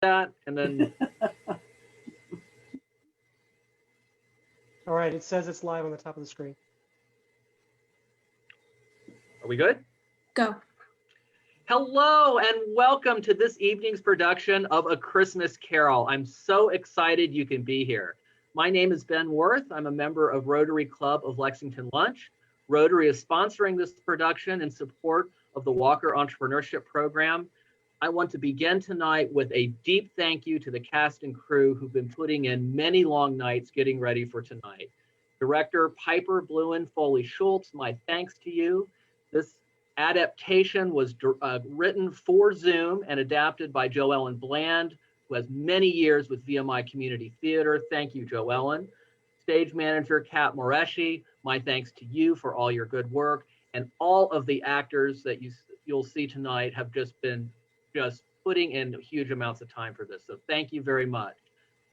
that, and then All right, it says it's live on the top of the screen. are we good? Go. Hello and welcome to this evening's production of A Christmas Carol. I'm so excited you can be here. My name is Ben Worth. I'm a member of Rotary Club of Lexington Lunch. Rotary is sponsoring this production in support of the Walker Entrepreneurship Program. I want to begin tonight with a deep thank you to the cast and crew who've been putting in many long nights getting ready for tonight. Director Piper Bluen Foley Schultz, my thanks to you. This adaptation was written for Zoom and adapted by Joellen Bland, who has many years with VMI Community Theater. Thank you, Joellen. Stage manager Kat Moreshi, my thanks to you for all your good work. And all of the actors that you'll see tonight have just been putting in huge amounts of time for this. So thank you very much.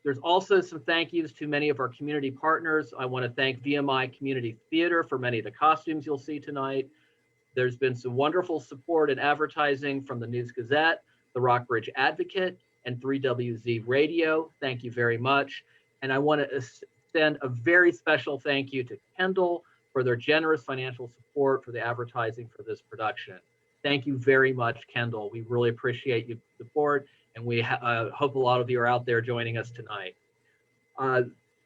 There's also some thank yous to many of our community partners. I want to thank VMI Community Theater for many of the costumes you'll see tonight. There's been some wonderful support and advertising from the News Gazette, the Rockbridge Advocate, and 3WZ Radio. Thank you very much. And I want to extend a very special thank you to Kendall for their generous financial support for the advertising for this production. Thank you very much, Kendall. We really appreciate your support, and we hope a lot of you are out there joining us tonight.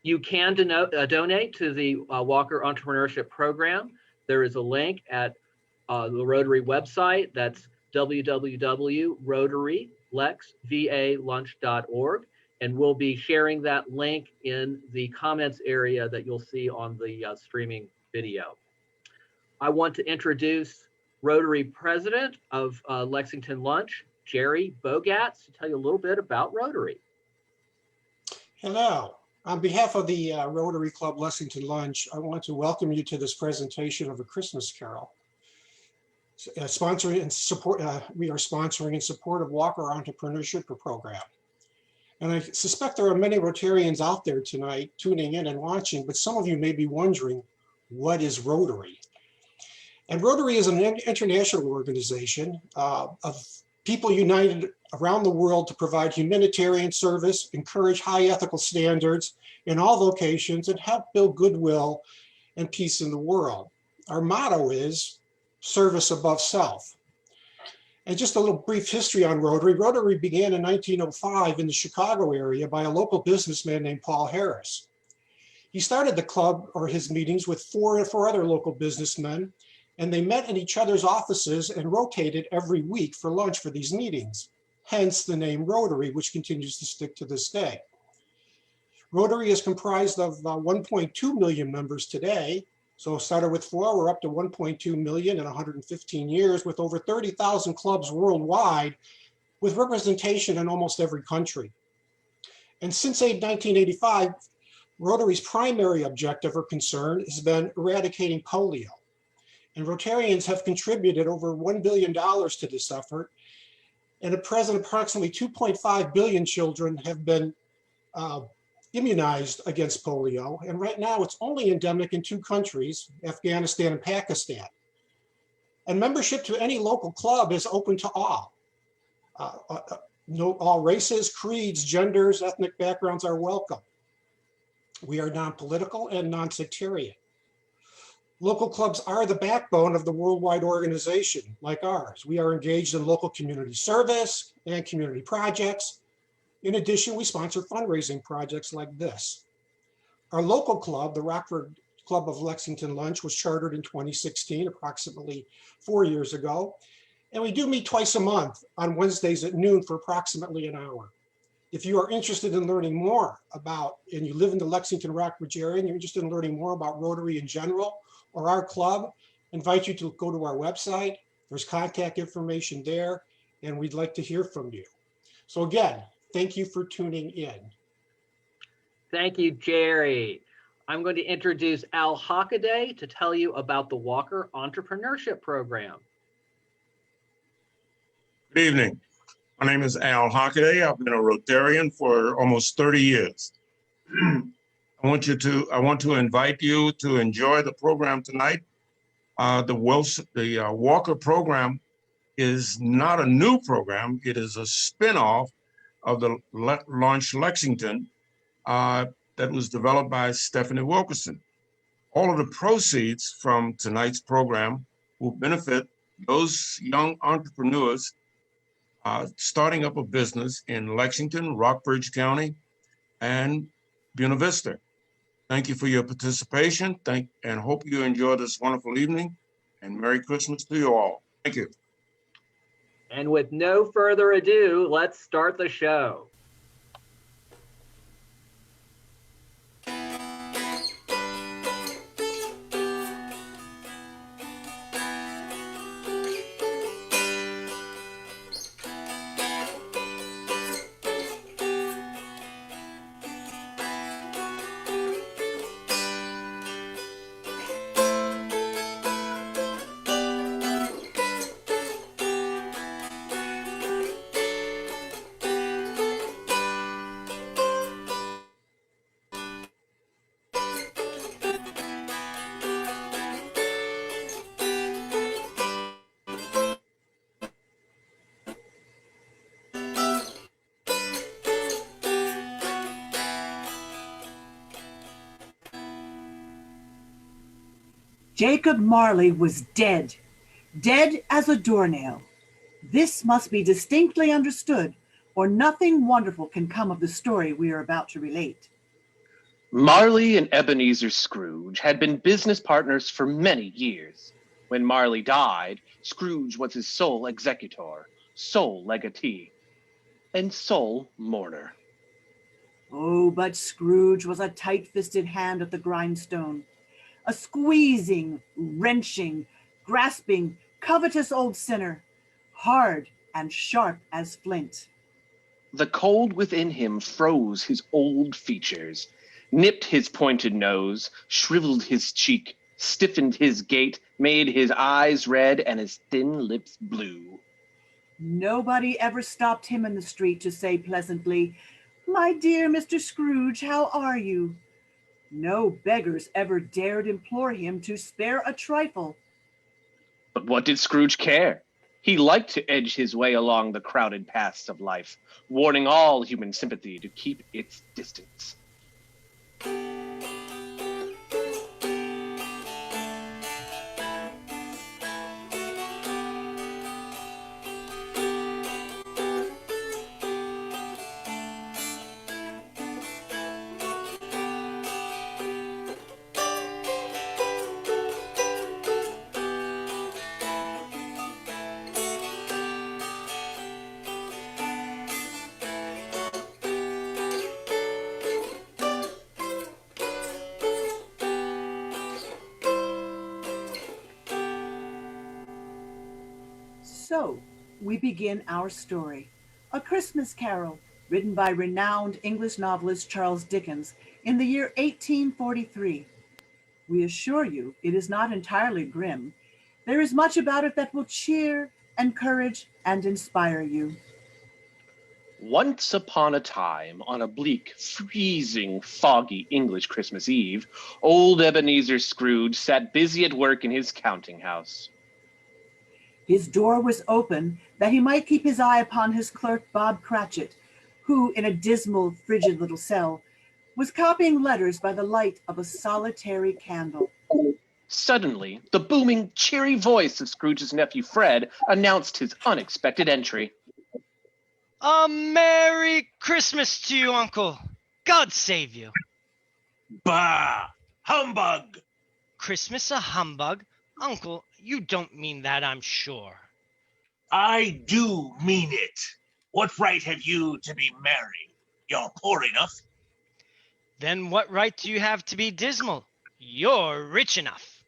You can donate to the Walker Entrepreneurship Program. There is a link at the Rotary website. That's www.rotarylexvalunch.org, and we'll be sharing that link in the comments area that you'll see on the streaming video. I want to introduce Rotary President of Lexington Lunch, Jerry Bogatz, to tell you a little bit about Rotary. Hello. On behalf of the Rotary Club Lexington Lunch, I want to welcome you to this presentation of A Christmas Carol. We are sponsoring in support of Walker Entrepreneurship Program. And I suspect there are many Rotarians out there tonight tuning in and watching, but some of you may be wondering, what is Rotary? And Rotary is an international organization of people united around the world to provide humanitarian service, encourage high ethical standards in all locations, and help build goodwill and peace in the world. Our motto is service above self. And just a little brief history on Rotary. Rotary began in 1905 in the Chicago area by a local businessman named Paul Harris. He started the club or his meetings with four other local businessmen, and they met in each other's offices and rotated every week for lunch for these meetings. Hence the name Rotary, which continues to stick to this day. Rotary is comprised of 1.2 million members today. So started with 4, we're up to 1.2 million in 115 years with over 30,000 clubs worldwide with representation in almost every country. And since 1985, Rotary's primary objective or concern has been eradicating polio. And Rotarians have contributed over $1 billion to this effort. And at present, approximately 2.5 billion children have been immunized against polio. And right now it's only endemic in 2 countries, Afghanistan and Pakistan. And membership to any local club is open to all. All races, creeds, genders, ethnic backgrounds are welcome. We are non-political and non-sectarian. Local clubs are the backbone of the worldwide organization like ours. We are engaged in local community service and community projects. In addition, we sponsor fundraising projects like this. Our local club, the Rockford Club of Lexington Lunch, was chartered in 2016, approximately 4 years ago. And we do meet twice a month on Wednesdays at noon for approximately an hour. If you are interested in learning more about, and you live in the Lexington Rockbridge area, and you're interested in learning more about Rotary in general or our club, I invite you to go to our website. There's contact information there, and we'd like to hear from you. So again, thank you for tuning in. Thank you, Jerry. I'm going to introduce Al Hockaday to tell you about the Walker Entrepreneurship Program. Good evening. My name is Al Hockaday. I've been a Rotarian for almost 30 years. I want to invite you to enjoy the program tonight. The Walker program is not a new program. It is a spinoff of the launch Lexington that was developed by Stephanie Wilkerson. All of the proceeds from tonight's program will benefit those young entrepreneurs starting up a business in Lexington, Rockbridge County, and Buena Vista. Thank you for your participation. And hope you enjoy this wonderful evening. And Merry Christmas to you all. Thank you. And with no further ado, let's start the show. Jacob Marley was dead, dead as a doornail. This must be distinctly understood, or nothing wonderful can come of the story we are about to relate. Marley and Ebenezer Scrooge had been business partners for many years. When Marley died, Scrooge was his sole executor, sole legatee, and sole mourner. Oh, but Scrooge was a tight-fisted hand at the grindstone, a squeezing, wrenching, grasping, covetous old sinner, hard and sharp as flint. The cold within him froze his old features, nipped his pointed nose, shriveled his cheek, stiffened his gait, made his eyes red and his thin lips blue. Nobody ever stopped him in the street to say pleasantly, "My dear Mr. Scrooge, how are you?" No beggars ever dared implore him to spare a trifle. But what did Scrooge care? He liked to edge his way along the crowded paths of life, warning all human sympathy to keep its distance. So, we begin our story, A Christmas Carol, written by renowned English novelist Charles Dickens in the year 1843. We assure you it is not entirely grim. There is much about it that will cheer, encourage, and inspire you. Once upon a time, on a bleak, freezing, foggy English Christmas Eve, old Ebenezer Scrooge sat busy at work in his counting house. His door was open that he might keep his eye upon his clerk, Bob Cratchit, who, in a dismal, frigid little cell, was copying letters by the light of a solitary candle. Suddenly, the booming, cheery voice of Scrooge's nephew Fred announced his unexpected entry. A Merry Christmas to you, Uncle. God save you. Bah! Humbug! Christmas a humbug? Uncle, you don't mean that, I'm sure. I do mean it. What right have you to be merry? You're poor enough. Then what right do you have to be dismal? You're rich enough.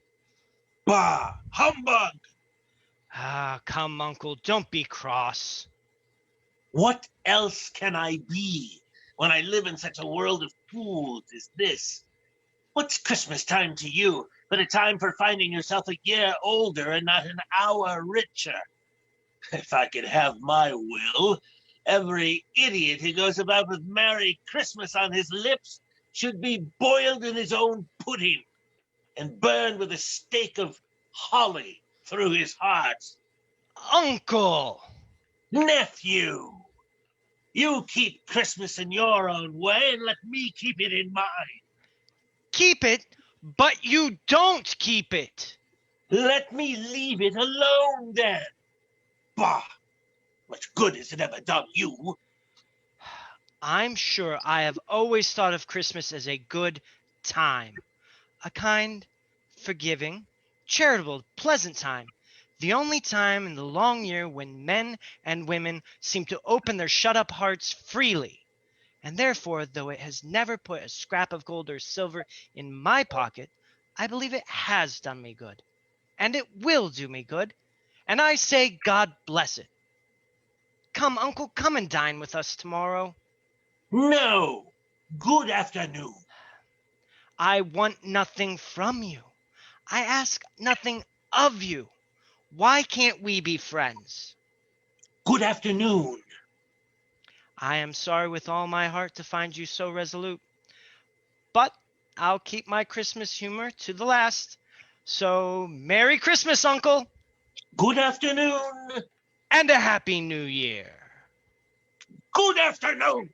Bah! Humbug! Ah, come, Uncle, don't be cross. What else can I be when I live in such a world of fools as this? What's Christmas time to you but a time for finding yourself a year older and not an hour richer? If I could have my will, every idiot who goes about with Merry Christmas on his lips should be boiled in his own pudding and burned with a stake of holly through his heart. Uncle! Nephew! You keep Christmas in your own way and let me keep it in mine. Keep it, but you don't keep it. Let me leave it alone then. Bah! What good has it ever done you? I'm sure I have always thought of Christmas as a good time. A kind, forgiving, charitable, pleasant time. The only time in the long year when men and women seem to open their shut-up hearts freely. And therefore, though it has never put a scrap of gold or silver in my pocket, I believe it has done me good. And it will do me good. And I say God bless it. Come, Uncle, come and dine with us tomorrow. No! Good afternoon. I want nothing from you. I ask nothing of you. Why can't we be friends? Good afternoon. I am sorry with all my heart to find you so resolute. But I'll keep my Christmas humor to the last. So, Merry Christmas, Uncle! Good afternoon. And a Happy New Year! Good afternoon.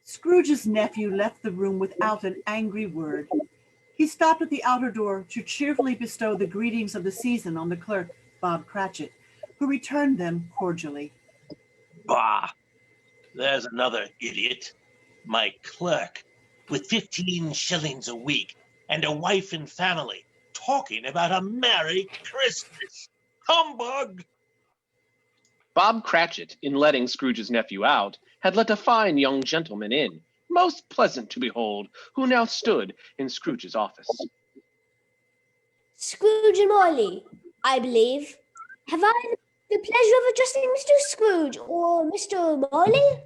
Scrooge's nephew left the room without an angry word. He stopped at the outer door to cheerfully bestow the greetings of the season on the clerk, Bob Cratchit, who returned them cordially. Bah! There's another idiot. My clerk, with 15 shillings a week and a wife and family, talking about a Merry Christmas. Humbug! Bob Cratchit, in letting Scrooge's nephew out, had let a fine young gentleman in, most pleasant to behold, who now stood in Scrooge's office. Scrooge and Marley, I believe. Have I the pleasure of addressing Mr. Scrooge or Mr. Marley?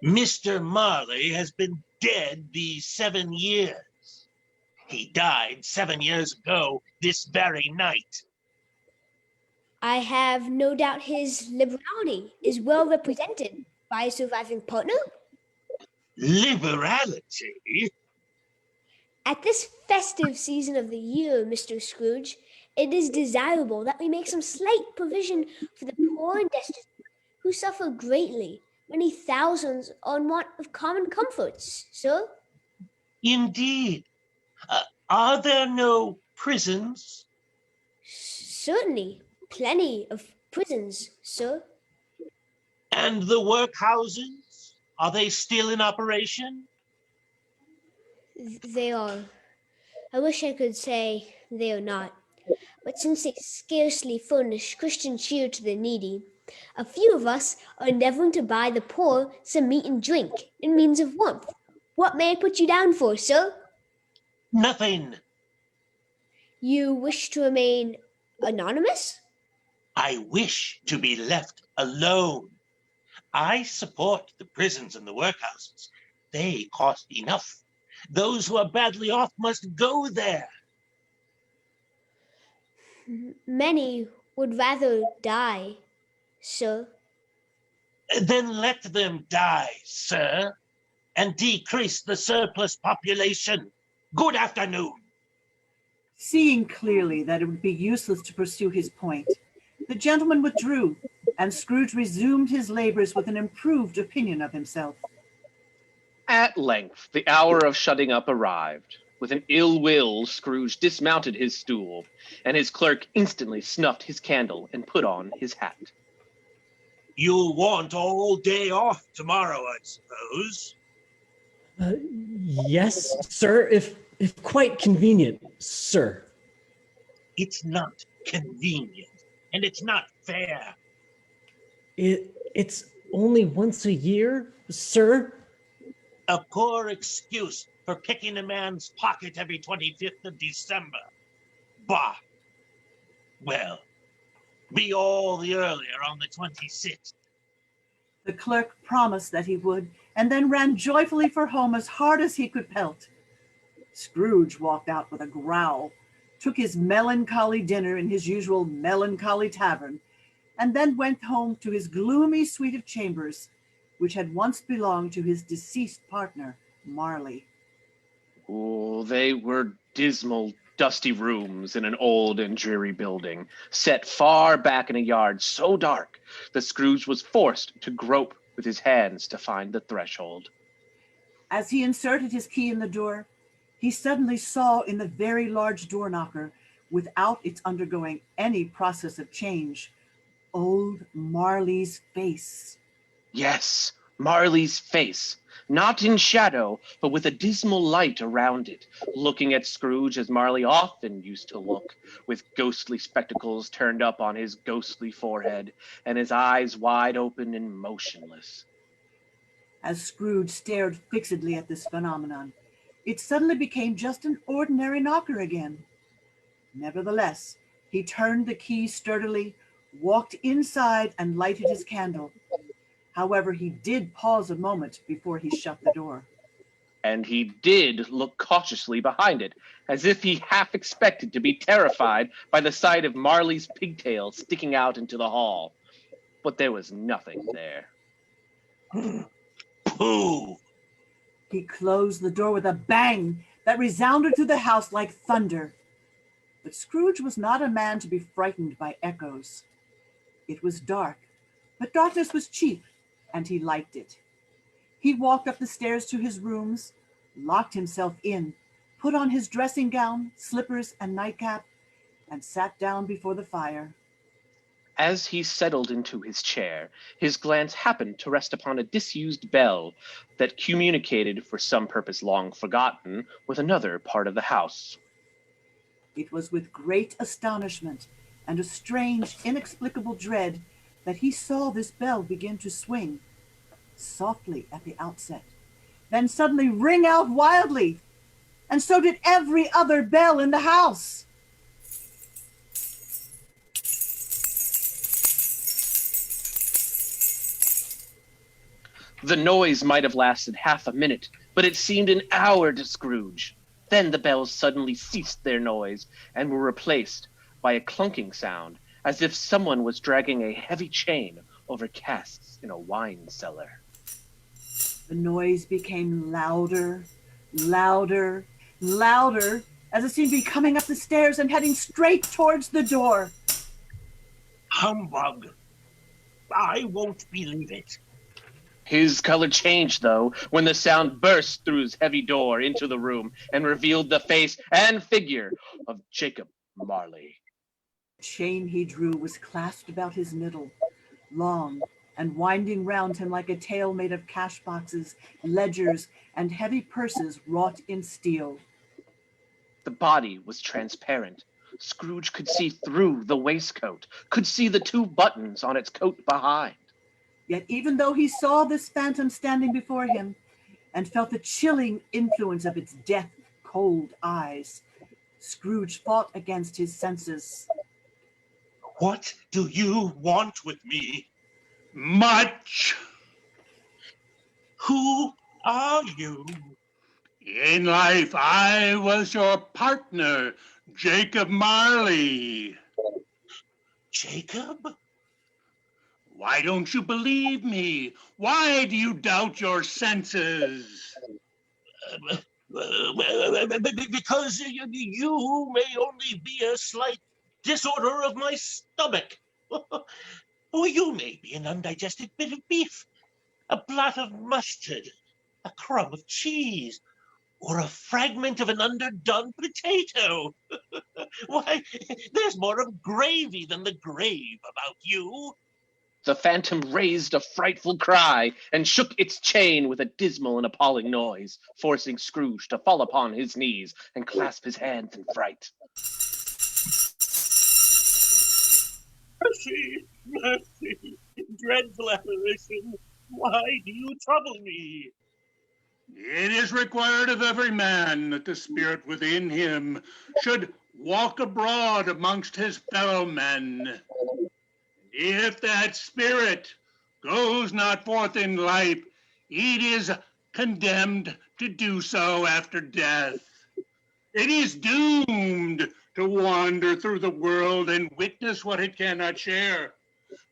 Mr. Marley has been dead these 7 years. He died 7 years ago this very night. I have no doubt his liberality is well represented by his surviving partner. Liberality? At this festive season of the year, Mr. Scrooge, it is desirable that we make some slight provision for the poor and destitute who suffer greatly, many thousands on want of common comforts, sir. Indeed. Are there no prisons? Certainly, plenty of prisons, sir. And the workhouses? Are they still in operation? They are. I wish I could say they are not. But since they scarcely furnish Christian cheer to the needy, a few of us are endeavoring to buy the poor some meat and drink in means of warmth. What may I put you down for, sir? Nothing. You wish to remain anonymous? I wish to be left alone. I support the prisons and the workhouses. They cost enough. Those who are badly off must go there. Many would rather die, sir. Then let them die, sir, and decrease the surplus population. Good afternoon. Seeing clearly that it would be useless to pursue his point, the gentleman withdrew, and Scrooge resumed his labors with an improved opinion of himself. At length, the hour of shutting up arrived. With an ill will, Scrooge dismounted his stool, and his clerk instantly snuffed his candle and put on his hat. You'll want all day off tomorrow, I suppose. Yes, sir, if quite convenient, sir. It's not convenient, and it's not fair. It's only once a year, sir. A poor excuse for picking a man's pocket every 25th of December. Bah! Well, be all the earlier on the 26th. The clerk promised that he would, and then ran joyfully for home as hard as he could pelt. Scrooge walked out with a growl, took his melancholy dinner in his usual melancholy tavern, and then went home to his gloomy suite of chambers, which had once belonged to his deceased partner, Marley. Oh, they were dismal, dusty rooms in an old and dreary building, set far back in a yard so dark that Scrooge was forced to grope with his hands to find the threshold. As he inserted his key in the door, he suddenly saw in the very large door knocker, without its undergoing any process of change, old Marley's face. Yes, Marley's face, not in shadow, but with a dismal light around it, looking at Scrooge as Marley often used to look, with ghostly spectacles turned up on his ghostly forehead, and his eyes wide open and motionless. As Scrooge stared fixedly at this phenomenon, it suddenly became just an ordinary knocker again. Nevertheless, he turned the key sturdily, walked inside, and lighted his candle. However, he did pause a moment before he shut the door. And he did look cautiously behind it, as if he half expected to be terrified by the sight of Marley's pigtails sticking out into the hall. But there was nothing there. Pooh! He closed the door with a bang that resounded through the house like thunder. But Scrooge was not a man to be frightened by echoes. It was dark, but darkness was cheap, and he liked it. He walked up the stairs to his rooms, locked himself in, put on his dressing gown, slippers, and nightcap, and sat down before the fire. As he settled into his chair, his glance happened to rest upon a disused bell that communicated, for some purpose long forgotten, with another part of the house. It was with great astonishment and a strange, inexplicable dread that he saw this bell begin to swing, softly at the outset, then suddenly ring out wildly, and so did every other bell in the house. The noise might have lasted half a minute, but it seemed an hour to Scrooge. Then the bells suddenly ceased their noise and were replaced by a clunking sound, as if someone was dragging a heavy chain over casks in a wine cellar. The noise became louder, louder, louder, as it seemed to be coming up the stairs and heading straight towards the door. Humbug! I won't believe it. His color changed, though, when the sound burst through his heavy door into the room and revealed the face and figure of Jacob Marley. The chain he drew was clasped about his middle, long and winding round him like a tail made of cash boxes, ledgers, and heavy purses wrought in steel. The body was transparent. Scrooge could see through the waistcoat, could see the two buttons on its coat behind. Yet even though he saw this phantom standing before him and felt the chilling influence of its death-cold eyes, Scrooge fought against his senses. What do you want with me? Much. Who are you? In life, I was your partner, Jacob Marley. Jacob? Why don't you believe me? Why do you doubt your senses? Because you may only be a slight disorder of my stomach. Or you may be an undigested bit of beef, a blot of mustard, a crumb of cheese, or a fragment of an underdone potato. Why, there's more of gravy than the grave about you. The phantom raised a frightful cry and shook its chain with a dismal and appalling noise, forcing Scrooge to fall upon his knees and clasp his hands in fright. Mercy, mercy, dreadful apparition, why do you trouble me? It is required of every man that the spirit within him should walk abroad amongst his fellow men. If that spirit goes not forth in life, it is condemned to do so after death. It is doomed to wander through the world and witness what it cannot share,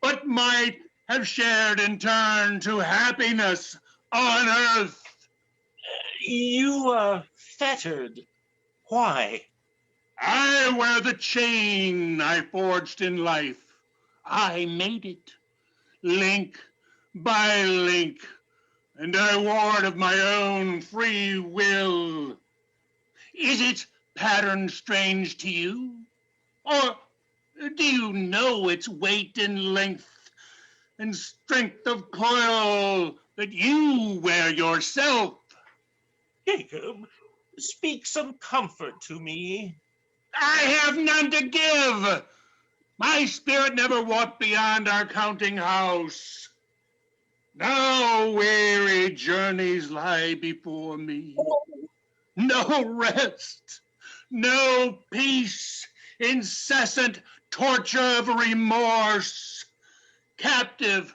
but might have shared in turn to happiness on earth. You are fettered. Why? I wear the chain I forged in life. I made it. Link by link, and I wore it of my own free will. Is its pattern strange to you? Or do you know its weight and length and strength of coil that you wear yourself? Jacob, speak some comfort to me. I have none to give. My spirit never walked beyond our counting house. Now weary journeys lie before me. No rest, no peace, incessant torture of remorse. Captive,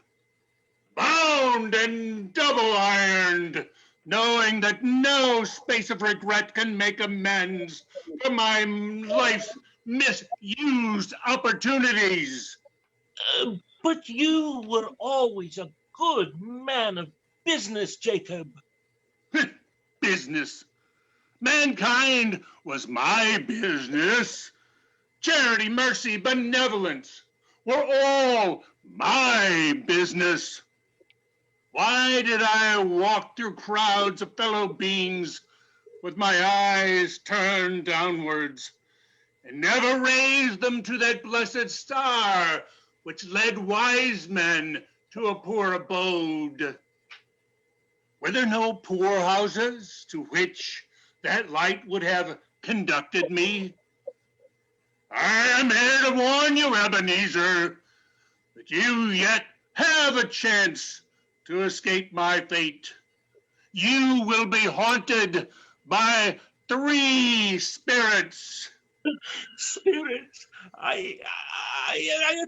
bound and double ironed, knowing that no space of regret can make amends for my life's misused opportunities. But you were always a good man of business, Jacob. Business. Mankind was my business. Charity, mercy, benevolence were all my business. Why did I walk through crowds of fellow beings with my eyes turned downwards and never raise them to that blessed star which led wise men to a poor abode? Were there no poorhouses to which that light would have conducted me? I am here to warn you, Ebenezer, that you yet have a chance to escape my fate. You will be haunted by 3 spirits. Spirits? I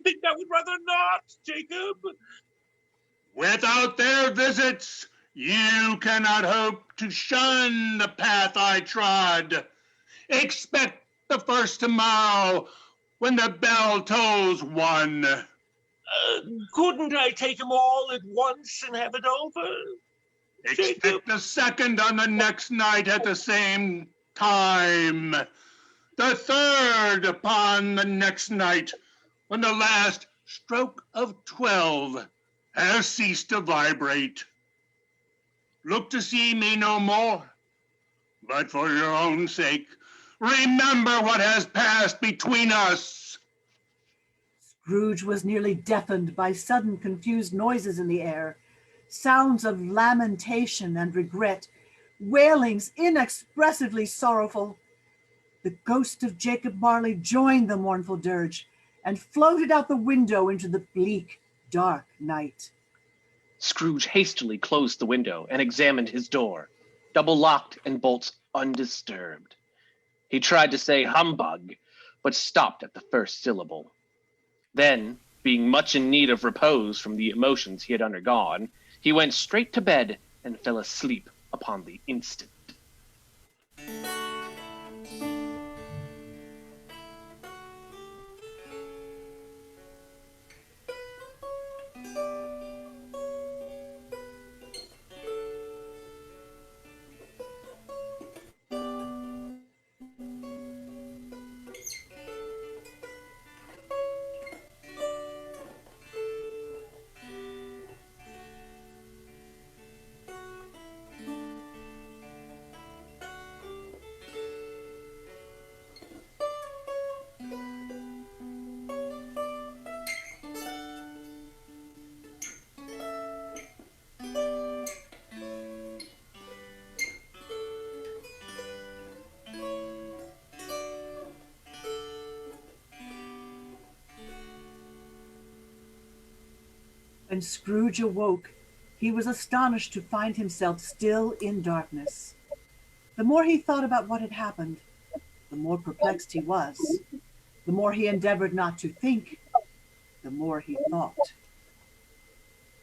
think I would rather not, Jacob. Without their visits, you cannot hope to shun the path I trod. Expect the first tomorrow when the bell tolls 1. Couldn't I take them all at once and have it over? Expect Jacob. the second on the next night at the same time. The third upon the next night when the last stroke of 12 has ceased to vibrate. Look to see me no more, but for your own sake, remember what has passed between us. Scrooge was nearly deafened by sudden confused noises in the air, sounds of lamentation and regret, wailings inexpressibly sorrowful. The ghost of Jacob Marley joined the mournful dirge and floated out the window into the bleak, dark night. Scrooge hastily closed the window and examined his door, double locked and bolts undisturbed. He tried to say humbug, but stopped at the first syllable. Then, being much in need of repose from the emotions he had undergone, he went straight to bed and fell asleep upon the instant. When Scrooge awoke, he was astonished to find himself still in darkness. The more he thought about what had happened, the more perplexed he was. The more he endeavored not to think, the more he thought.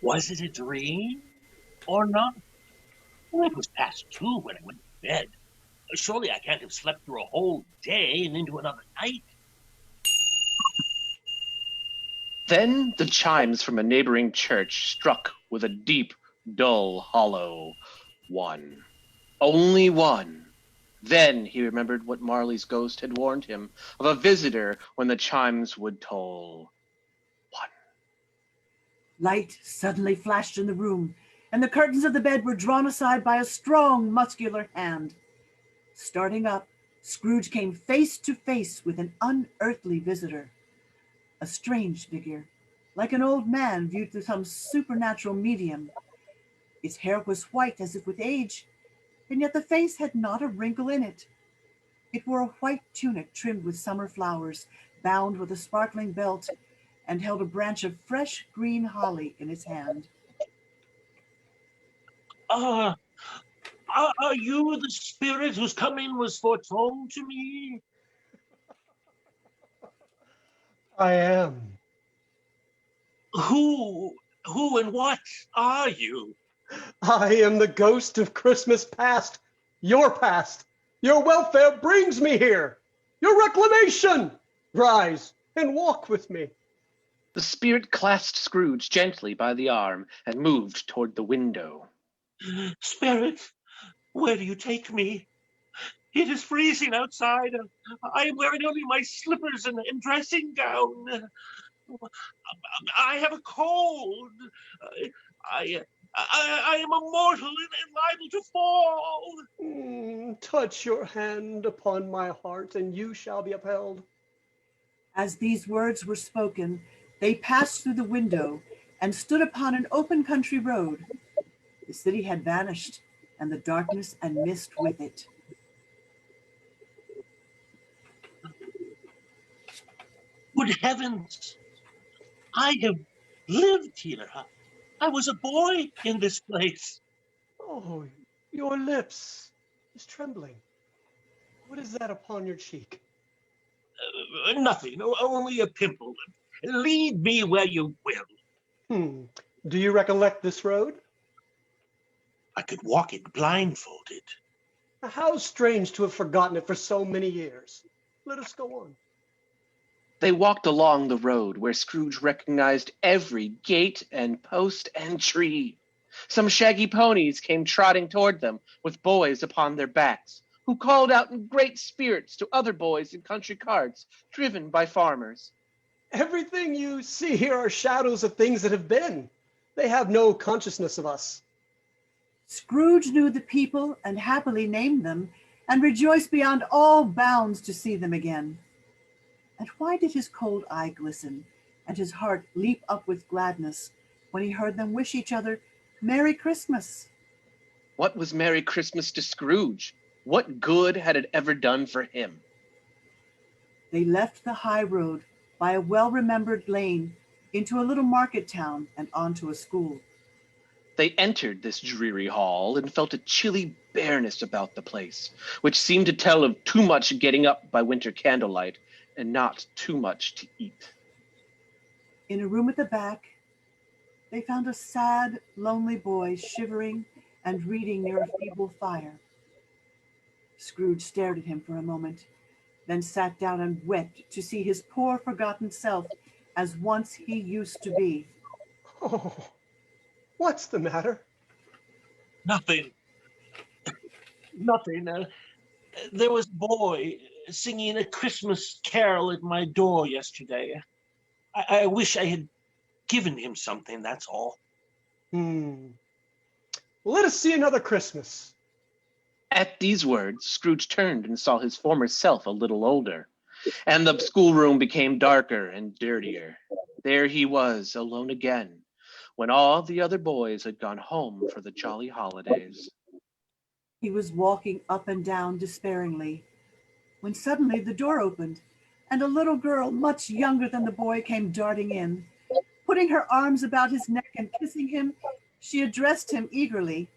Was it a dream or not? Well, it was past 2 when I went to bed. Surely I can't have slept through a whole day and into another night. Then the chimes from a neighboring church struck with a deep, dull, hollow 1. Only 1. Then he remembered what Marley's ghost had warned him of a visitor when the chimes would toll 1. Light suddenly flashed in the room, and the curtains of the bed were drawn aside by a strong, muscular hand. Starting up, Scrooge came face to face with an unearthly visitor, a strange figure, like an old man viewed through some supernatural medium. Its hair was white as if with age, and yet the face had not a wrinkle in it. It wore a white tunic trimmed with summer flowers, bound with a sparkling belt, and held a branch of fresh green holly in its hand. Are you the spirit whose coming was foretold to me? I am. Who and what are you? I am the ghost of Christmas past. Your past. Your welfare brings me here. Your reclamation. Rise and walk with me. The spirit clasped Scrooge gently by the arm and moved toward the window. Spirit, where do you take me? It is freezing outside. I am wearing only my slippers and dressing gown. I have a cold. I am a mortal and liable to fall. Touch your hand upon my heart, and you shall be upheld. As these words were spoken, they passed through the window and stood upon an open country road. The city had vanished, and the darkness and mist with it. Good heavens! I have lived here. I was a boy in this place. Oh, your lips is trembling. What is that upon your cheek? Nothing, only a pimple. Lead me where you will. Do you recollect this road? I could walk it blindfolded. How strange to have forgotten it for so many years. Let us go on. They walked along the road where Scrooge recognized every gate and post and tree. Some shaggy ponies came trotting toward them with boys upon their backs, who called out in great spirits to other boys in country carts driven by farmers. Everything you see here are shadows of things that have been. They have no consciousness of us. Scrooge knew the people and happily named them, and rejoiced beyond all bounds to see them again. And why did his cold eye glisten, and his heart leap up with gladness when he heard them wish each other Merry Christmas? What was Merry Christmas to Scrooge? What good had it ever done for him? They left the high road by a well-remembered lane into a little market town and onto a school. They entered this dreary hall and felt a chilly bareness about the place, which seemed to tell of too much getting up by winter candlelight and not too much to eat. In a room at the back, they found a sad, lonely boy shivering and reading near a feeble fire. Scrooge stared at him for a moment, then sat down and wept to see his poor forgotten self as once he used to be. Oh, what's the matter? Nothing. Nothing. There was a boy singing a Christmas carol at my door yesterday. I wish I had given him something, that's all. Let us see another Christmas. At these words, Scrooge turned and saw his former self a little older, and the schoolroom became darker and dirtier. There he was, alone again, when all the other boys had gone home for the jolly holidays. He was walking up and down despairingly, when suddenly the door opened, and a little girl much younger than the boy came darting in. Putting her arms about his neck and kissing him, she addressed him eagerly.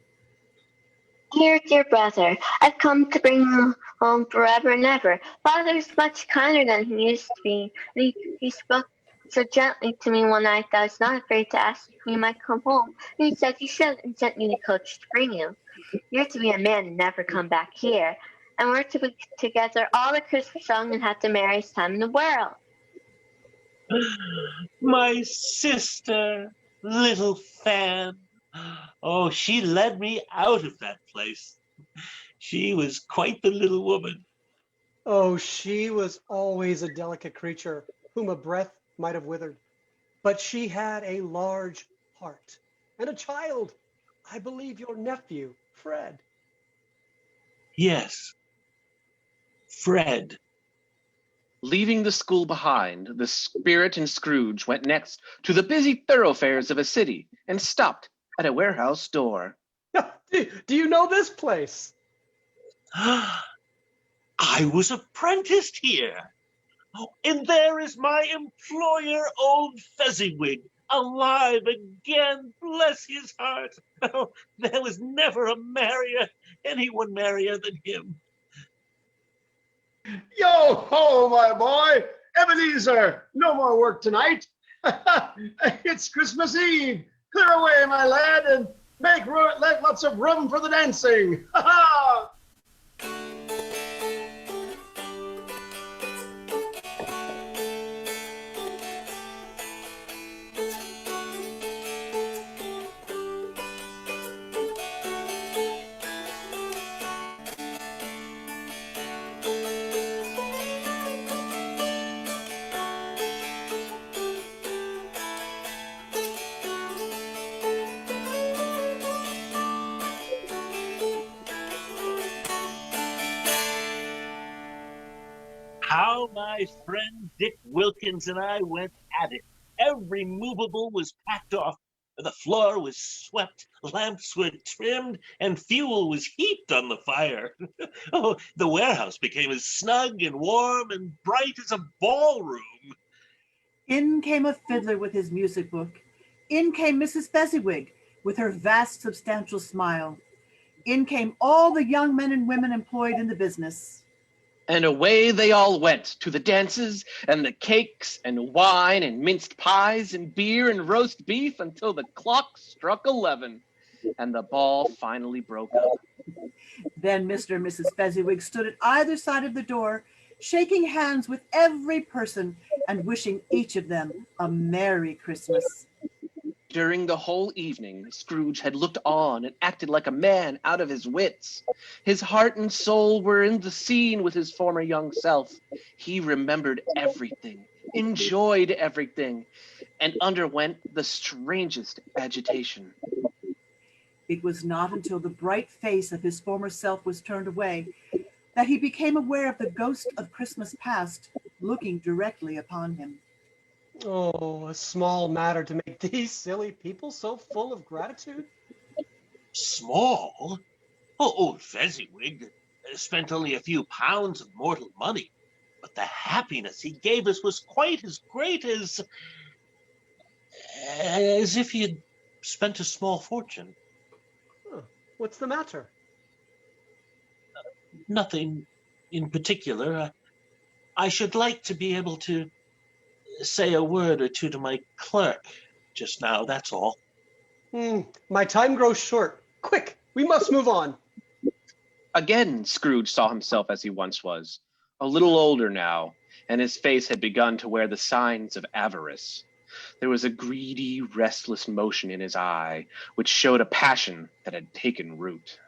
Dear brother, I've come to bring you home forever and ever. Father's much kinder than he used to be. He spoke so gently to me one night that I was not afraid to ask if we might come home. He said you should and sent me the coach to bring you. You're to be a man and never come back here. And we're to be together all the Christmas long and have the merriest time in the world. My sister, little Fan. Oh, she led me out of that place. She was quite the little woman. Oh, she was always a delicate creature whom a breath might have withered. But she had a large, heart, and a child. I believe your nephew, Fred. Yes, Fred. Leaving the school behind, the spirit and Scrooge went next to the busy thoroughfares of a city and stopped at a warehouse door. Do you know this place? I was apprenticed here. Oh, and there is my employer, old Fezziwig, alive again, bless his heart. Oh, there was never anyone merrier than him. Yo ho, my boy! Ebenezer, no more work tonight. It's Christmas Eve. Clear away, my lad, and make lots of room for the dancing. Ha ha! How my friend Dick Wilkins and I went at it. Every movable was packed off. The floor was swept, lamps were trimmed, and fuel was heaped on the fire. Oh, the warehouse became as snug and warm and bright as a ballroom. In came a fiddler with his music book. In came Mrs. Fezziwig with her vast, substantial smile. In came all the young men and women employed in the business. And away they all went to the dances and the cakes and wine and minced pies and beer and roast beef until the clock struck 11 and the ball finally broke up. Then Mr. and Mrs. Fezziwig stood at either side of the door, shaking hands with every person and wishing each of them a Merry Christmas. During the whole evening, Scrooge had looked on and acted like a man out of his wits. His heart and soul were in the scene with his former young self. He remembered everything, enjoyed everything, and underwent the strangest agitation. It was not until the bright face of his former self was turned away that he became aware of the ghost of Christmas past looking directly upon him. Oh, a small matter to make these silly people so full of gratitude. Small? Oh, old Fezziwig spent only a few pounds of mortal money, but the happiness he gave us was quite as great as if he had spent a small fortune. Huh. What's the matter? Nothing in particular. I should like to be able to say a word or two to my clerk just now, that's all. My time grows short. Quick, we must move on. Again, Scrooge saw himself as he once was, a little older now, and his face had begun to wear the signs of avarice. There was a greedy, restless motion in his eye, which showed a passion that had taken root.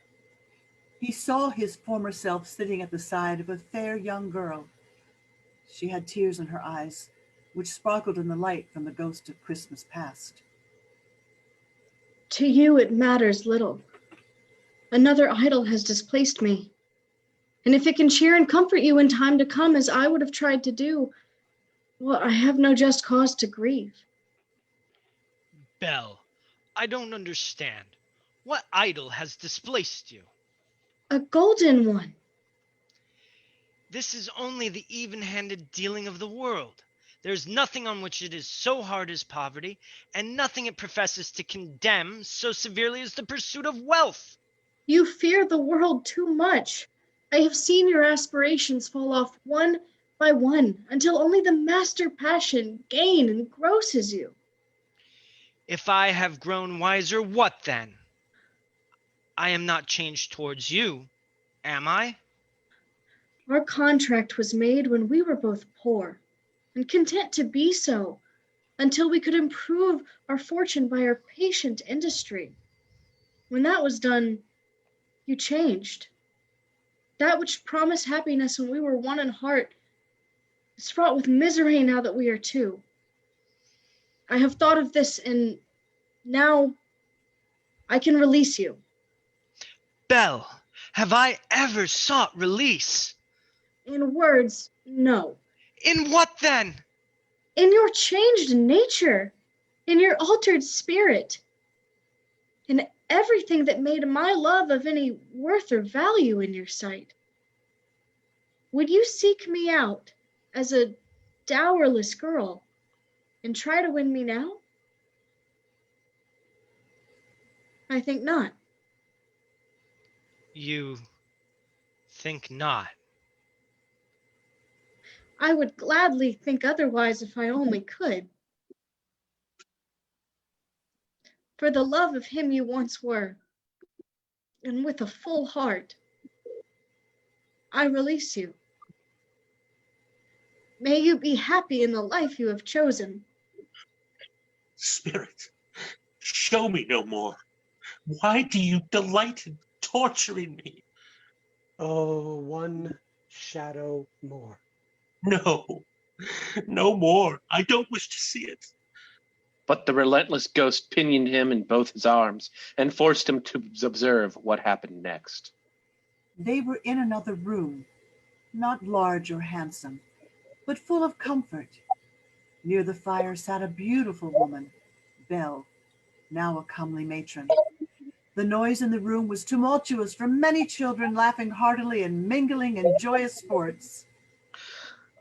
He saw his former self sitting at the side of a fair young girl. She had tears in her eyes, which sparkled in the light from the ghost of Christmas past. To you it matters little. Another idol has displaced me. And if it can cheer and comfort you in time to come as I would have tried to do, well, I have no just cause to grieve. Belle, I don't understand. What idol has displaced you? A golden one. This is only the even-handed dealing of the world. There's nothing on which it is so hard as poverty, and nothing it professes to condemn so severely as the pursuit of wealth. You fear the world too much. I have seen your aspirations fall off one by one until only the master passion, gain, engrosses you. If I have grown wiser, what then? I am not changed towards you, am I? Our contract was made when we were both poor, and content to be so, until we could improve our fortune by our patient industry. When that was done, you changed. That which promised happiness when we were one in heart is fraught with misery now that we are two. I have thought of this in Now I can release you. Belle, have I ever sought release? In words, no. In what then? In your changed nature, in your altered spirit, in everything that made my love of any worth or value in your sight. Would you seek me out as a dowerless girl and try to win me now? I think not. You think not? I would gladly think otherwise if I only could. For the love of him you once were, and with a full heart, I release you. May you be happy in the life you have chosen. Spirit, show me no more. Why do you delight in torturing me? Oh, one shadow more. No, no more. I don't wish to see it. But the relentless ghost pinioned him in both his arms and forced him to observe what happened next. They were in another room, not large or handsome, but full of comfort. Near the fire sat a beautiful woman, Belle, now a comely matron. The noise in the room was tumultuous from many children laughing heartily and mingling in joyous sports.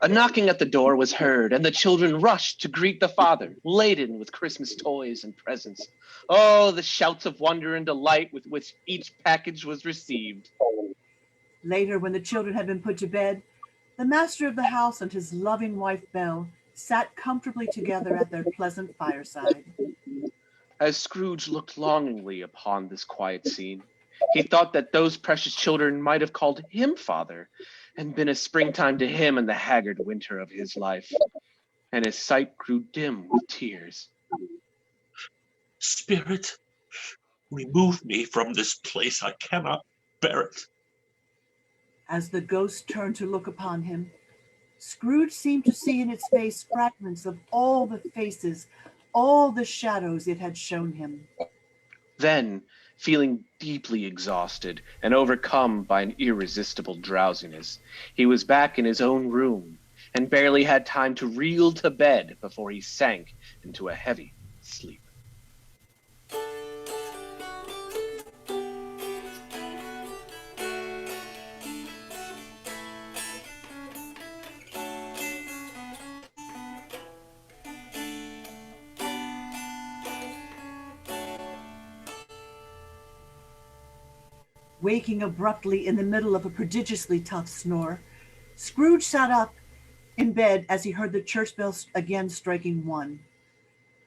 A knocking at the door was heard, and the children rushed to greet the father, laden with Christmas toys and presents. Oh, the shouts of wonder and delight with which each package was received. Later, when the children had been put to bed, the master of the house and his loving wife Belle sat comfortably together at their pleasant fireside. As Scrooge looked longingly upon this quiet scene, he thought that those precious children might have called him father, and been a springtime to him in the haggard winter of his life, and his sight grew dim with tears. Spirit, remove me from this place. I cannot bear it. As the ghost turned to look upon him, Scrooge seemed to see in its face fragments of all the faces, all the shadows it had shown him. Then, feeling deeply exhausted and overcome by an irresistible drowsiness, he was back in his own room and barely had time to reel to bed before he sank into a heavy sleep. Waking abruptly in the middle of a prodigiously tough snore, Scrooge sat up in bed as he heard the church bell again striking 1.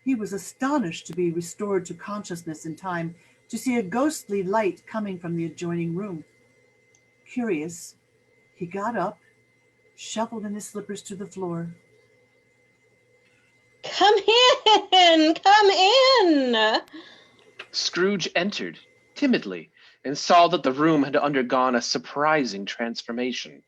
He was astonished to be restored to consciousness in time to see a ghostly light coming from the adjoining room. Curious, he got up, shuffled in his slippers to the floor. Come in! Come in! Scrooge entered timidly and saw that the room had undergone a surprising transformation.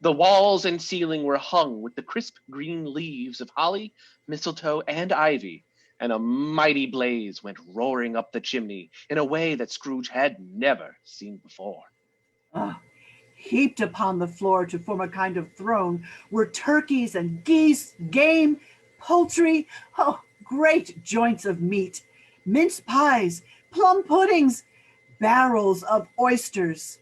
The walls and ceiling were hung with the crisp green leaves of holly, mistletoe, and ivy, and a mighty blaze went roaring up the chimney in a way that Scrooge had never seen before. Heaped upon the floor to form a kind of throne were turkeys and geese, game, poultry, great joints of meat, mince pies, plum puddings, barrels of oysters,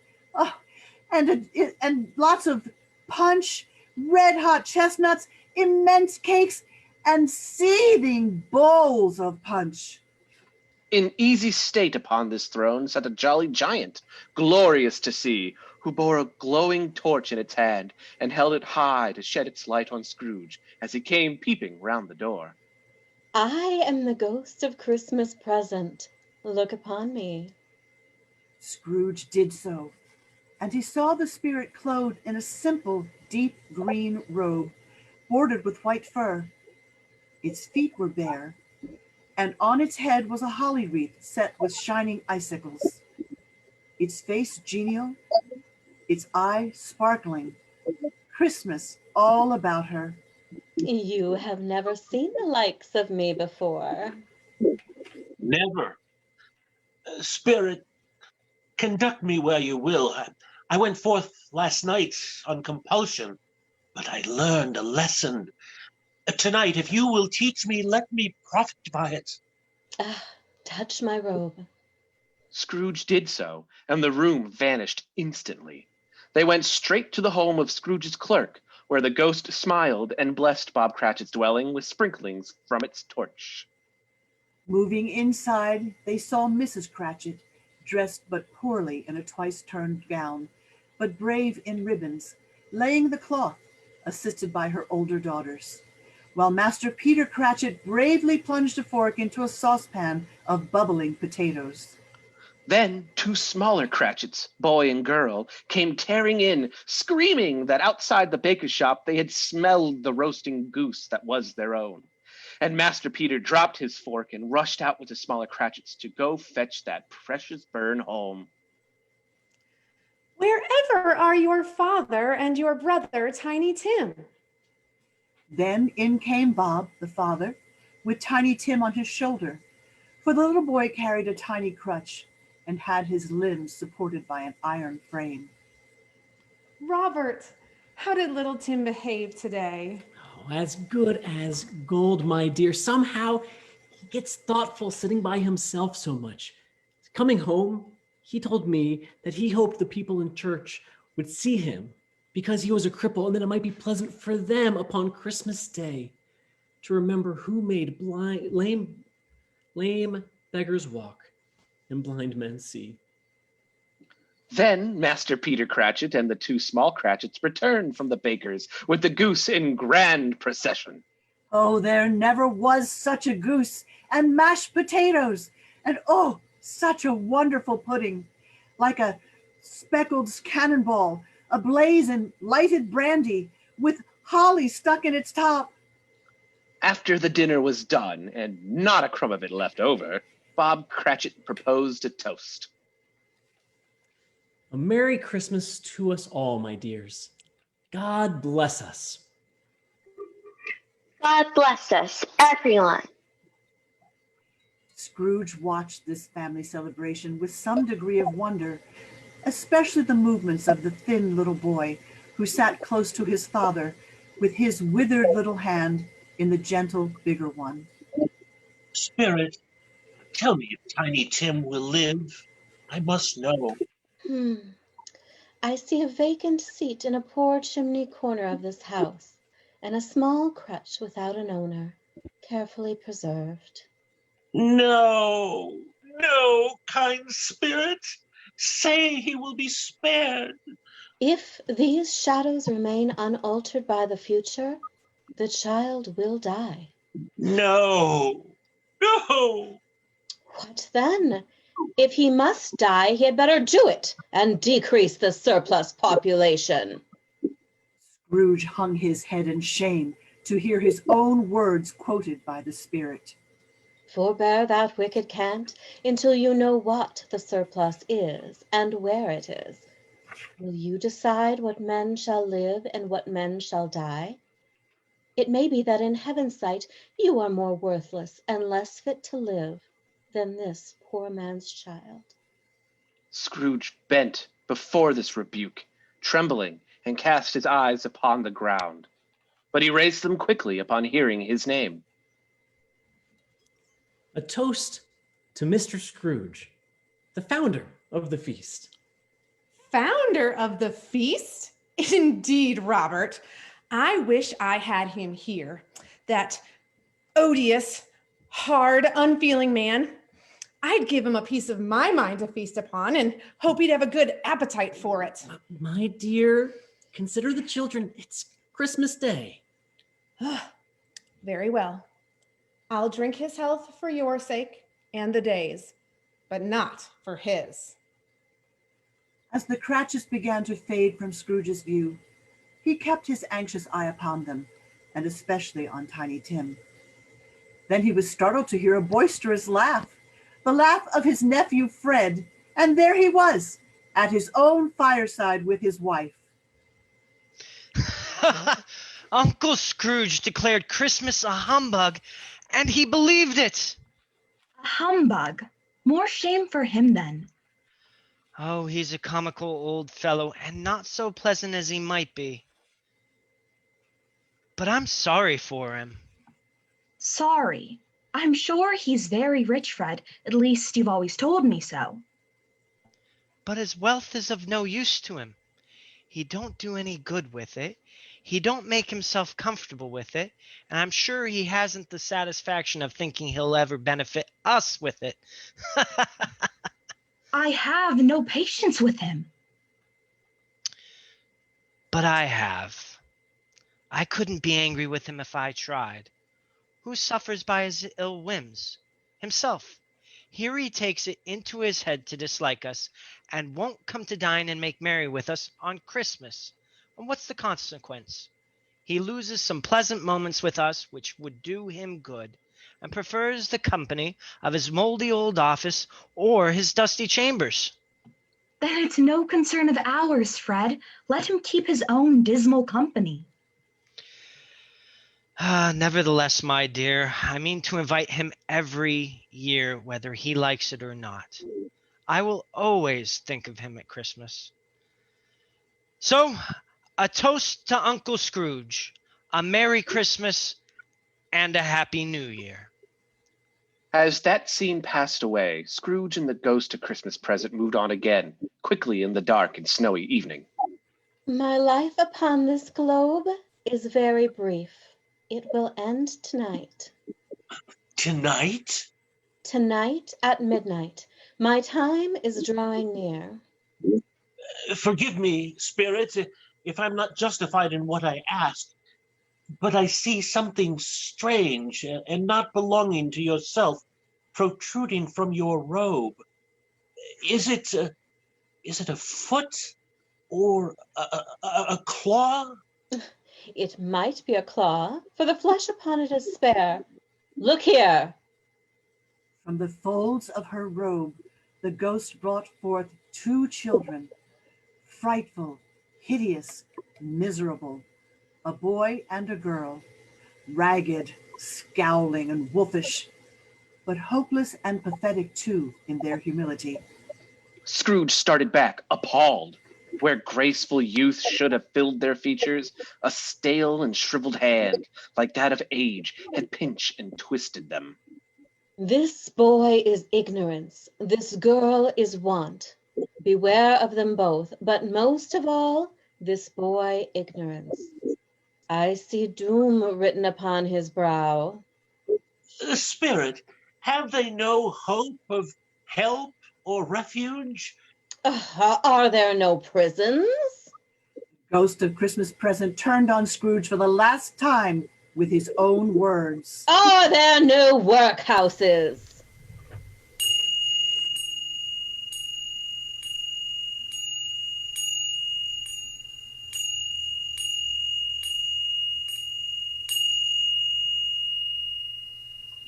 and lots of punch, red-hot chestnuts, immense cakes, and seething bowls of punch. In easy state upon this throne sat a jolly giant, glorious to see, who bore a glowing torch in its hand and held it high to shed its light on Scrooge as he came peeping round the door. I am the ghost of Christmas present. Look upon me. Scrooge did so, and he saw the spirit clothed in a simple, deep green robe, bordered with white fur. Its feet were bare, and on its head was a holly wreath set with shining icicles. Its face genial, its eye sparkling, Christmas all about You have never seen the likes of me before. Never. Spirit, conduct me where you will. I went forth last night on compulsion, but I learned a lesson. Tonight, if you will teach me, let me profit by it. Touch my robe. Scrooge did so, and the room vanished instantly. They went straight to the home of Scrooge's clerk, where the ghost smiled and blessed Bob Cratchit's dwelling with sprinklings from its torch. Moving inside, they saw Mrs. Cratchit, dressed but poorly in a twice-turned gown, but brave in ribbons, laying the cloth, assisted by her older daughters, while Master Peter Cratchit bravely plunged a fork into a saucepan of bubbling potatoes. Then 2 smaller Cratchits, boy and girl, came tearing in, screaming that outside the baker's shop they had smelled the roasting goose that was their own. And Master Peter dropped his fork and rushed out with the smaller Cratchits to go fetch that precious bird home. Wherever are your father and your brother, Tiny Tim? Then in came Bob, the father, with Tiny Tim on his shoulder, for the little boy carried a tiny crutch and had his limbs supported by an iron frame. Robert, how did little Tim behave today? Oh, as good as gold, my dear. Somehow he gets thoughtful sitting by himself so much. Coming home, he told me that he hoped the people in church would see him because he was a cripple, and that it might be pleasant for them upon Christmas Day to remember who made lame beggars walk and blind men see. Then Master Peter Cratchit and the 2 small Cratchits returned from the baker's with the goose in grand procession. Oh, there never was such a goose, and mashed potatoes, and oh, such a wonderful pudding, like a speckled cannonball, ablaze in lighted brandy, with holly stuck in its top. After the dinner was done, and not a crumb of it left over, Bob Cratchit proposed a toast. A Merry Christmas to us all, my dears. God bless us. God bless us, everyone. Scrooge watched this family celebration with some degree of wonder, especially the movements of the thin little boy who sat close to his father with his withered little hand in the gentle, bigger one. Spirit, tell me if Tiny Tim will live. I must know. I see a vacant seat in a poor chimney corner of this house, and a small crutch without an owner, carefully preserved. No, no, kind spirit. Say he will be spared. If these shadows remain unaltered by the future, the child will die. No, no. What then? If he must die, he had better do it and decrease the surplus population. Scrooge hung his head in shame to hear his own words quoted by the spirit. Forbear that wicked cant until you know what the surplus is and where it is. Will you decide what men shall live and what men shall die? It may be that in heaven's sight you are more worthless and less fit to live than this poor man's child. Scrooge bent before this rebuke, trembling, and cast his eyes upon the ground. But he raised them quickly upon hearing his name. A toast to Mr. Scrooge, the founder of the feast. Founder of the feast? Indeed, Robert. I wish I had him here. That odious, hard, unfeeling man. I'd give him a piece of my mind to feast upon and hope he'd have a good appetite for it. My dear, consider the children. It's Christmas Day. Very well. I'll drink his health for your sake and the day's, but not for his. As the Cratchits began to fade from Scrooge's view, he kept his anxious eye upon them, and especially on Tiny Tim. Then he was startled to hear a boisterous laugh, the laugh of his nephew Fred, and there he was, at his own fireside with his wife. Uncle Scrooge declared Christmas a humbug, and he believed it. A humbug. More shame for him then. Oh, he's a comical old fellow and not so pleasant as he might be. But I'm sorry for him. Sorry. I'm sure he's very rich, Fred. At least you've always told me so. But his wealth is of no use to him. He don't do any good with it. He don't make himself comfortable with it. And I'm sure he hasn't the satisfaction of thinking he'll ever benefit us with it. I have no patience with him. But I have. I couldn't be angry with him if I tried. Who suffers by his ill whims? Himself. Here he takes it into his head to dislike us, and won't come to dine and make merry with us on Christmas. And what's the consequence? He loses some pleasant moments with us which would do him good, and prefers the company of his moldy old office or his dusty chambers. Then it's no concern of ours, Fred. Let him keep his own dismal company. Nevertheless, my dear, I mean to invite him every year, whether he likes it or not. I will always think of him at Christmas. So, a toast to Uncle Scrooge, a Merry Christmas, and a Happy New Year. As that scene passed away, Scrooge and the ghost of Christmas present moved on again, quickly in the dark and snowy evening. My life upon this globe is very brief. It will end tonight. Tonight? Tonight at midnight. My time is drawing near. Forgive me, Spirit, if I'm not justified in what I ask, but I see something strange and not belonging to yourself protruding from your robe. Is it a foot or a claw? It might be a claw, for the flesh upon it is spare. Look here. From the folds of her robe, the ghost brought forth 2 children, frightful, hideous, miserable, a boy and a girl, ragged, scowling, and wolfish, but hopeless and pathetic too in their humility. Scrooge started back, appalled. Where graceful youth should have filled their features, a stale and shriveled hand, like that of age, had pinched and twisted them. This boy is ignorance. This girl is want. Beware of them both, but most of all, this boy ignorance. I see doom written upon his brow. Spirit, have they no hope of help or refuge? Are there no prisons? Ghost of Christmas Present turned on Scrooge for the last time with his own words. Are there no workhouses?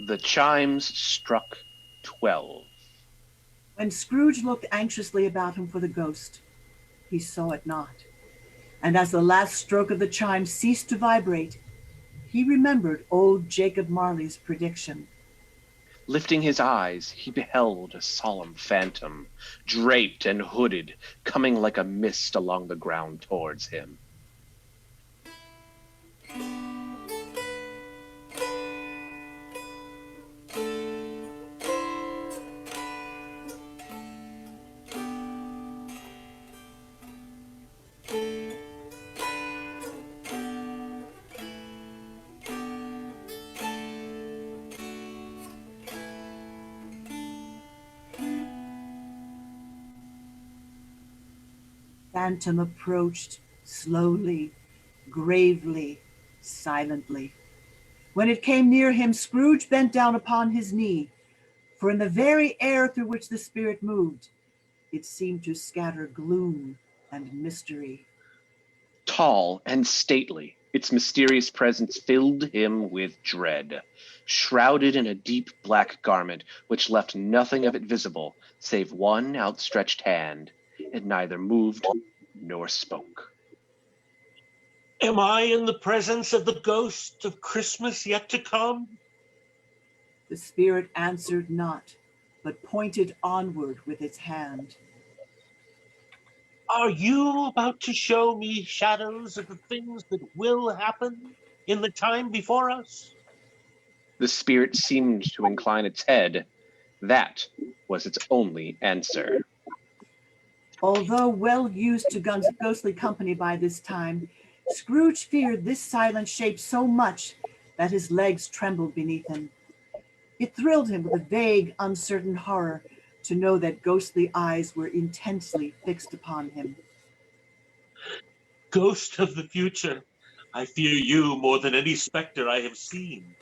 The chimes struck 12. When Scrooge looked anxiously about him for the ghost, he saw it not. And as the last stroke of the chime ceased to vibrate, he remembered old Jacob Marley's prediction. Lifting his eyes, he beheld a solemn phantom, draped and hooded, coming like a mist along the ground towards him. Phantom approached slowly, gravely, silently. When it came near him, Scrooge bent down upon his knee, for in the very air through which the spirit moved, it seemed to scatter gloom and mystery. Tall and stately, its mysterious presence filled him with dread. Shrouded in a deep black garment which left nothing of it visible save one outstretched hand, it neither moved nor spoke. Am I in the presence of the ghost of Christmas yet to come? The spirit answered not, but pointed onward with its hand. Are you about to show me shadows of the things that will happen in the time before us? The spirit seemed to incline its head. That was its only answer. Although well used to ghostly company by this time, Scrooge feared this silent shape so much that his legs trembled beneath him. It thrilled him with a vague, uncertain horror to know that ghostly eyes were intensely fixed upon him. Ghost of the future, I fear you more than any specter I have seen.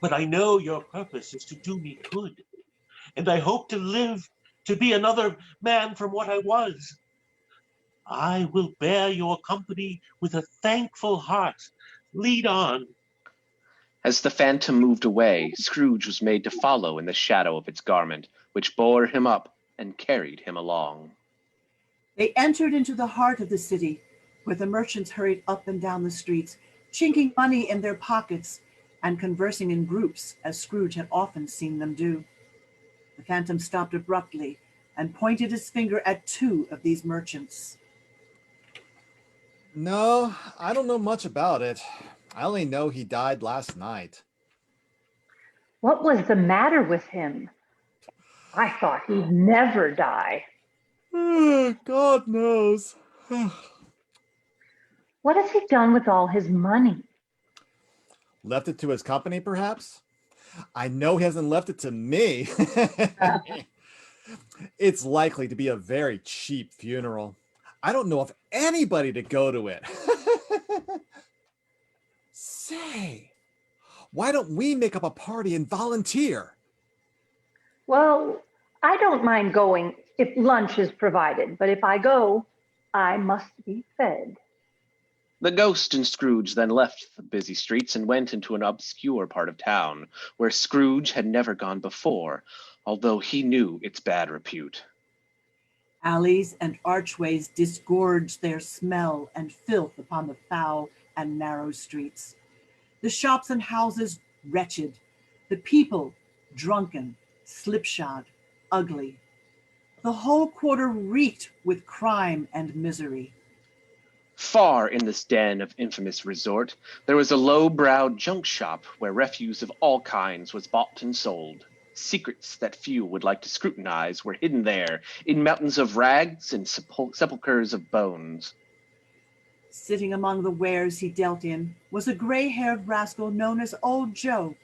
But I know your purpose is to do me good, and I hope to live to be another man from what I was. I will bear your company with a thankful heart. Lead on. As the phantom moved away, Scrooge was made to follow in the shadow of its garment, which bore him up and carried him along. They entered into the heart of the city, where the merchants hurried up and down the streets, chinking money in their pockets and conversing in groups, as Scrooge had often seen them do. The phantom stopped abruptly and pointed his finger at two of these merchants. No, I don't know much about it. I only know he died last night. What was the matter with him? I thought he'd never die. God knows. What has he done with all his money? Left it to his company, perhaps? I know he hasn't left it to me. It's likely to be a very cheap funeral. I don't know of anybody to go to it. Say, why don't we make up a party and volunteer? Well, I don't mind going if lunch is provided, but if I go, I must be fed. The ghost and Scrooge then left the busy streets and went into an obscure part of town, where Scrooge had never gone before, although he knew its bad repute. Alleys and archways disgorged their smell and filth upon the foul and narrow streets. The shops and houses wretched, the people drunken, slipshod, ugly. The whole quarter reeked with crime and misery. Far in this den of infamous resort, there was a low-browed junk shop where refuse of all kinds was bought and sold. Secrets that few would like to scrutinize were hidden there in mountains of rags and sepulchres of bones. Sitting among the wares he dealt in was a gray-haired rascal known as Old Joe,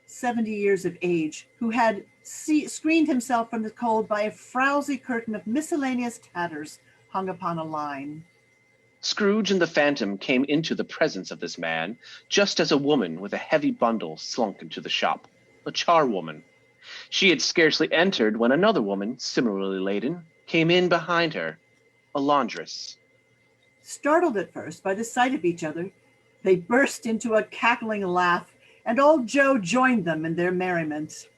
70 years of age, who had screened himself from the cold by a frowsy curtain of miscellaneous tatters hung upon a line. Scrooge and the phantom came into the presence of this man, just as a woman with a heavy bundle slunk into the shop, a charwoman. She had scarcely entered when another woman, similarly laden, came in behind her, a laundress. Startled at first by the sight of each other, they burst into a cackling laugh, and Old Joe joined them in their merriment.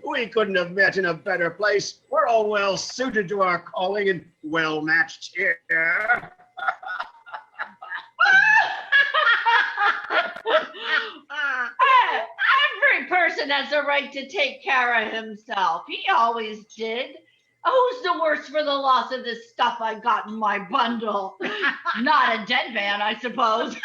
We couldn't have met in a better place. We're all well suited to our calling and well matched here. Every person has a right to take care of himself. He always did. Who's the worse for the loss of this stuff I got in my bundle? Not a dead man, I suppose.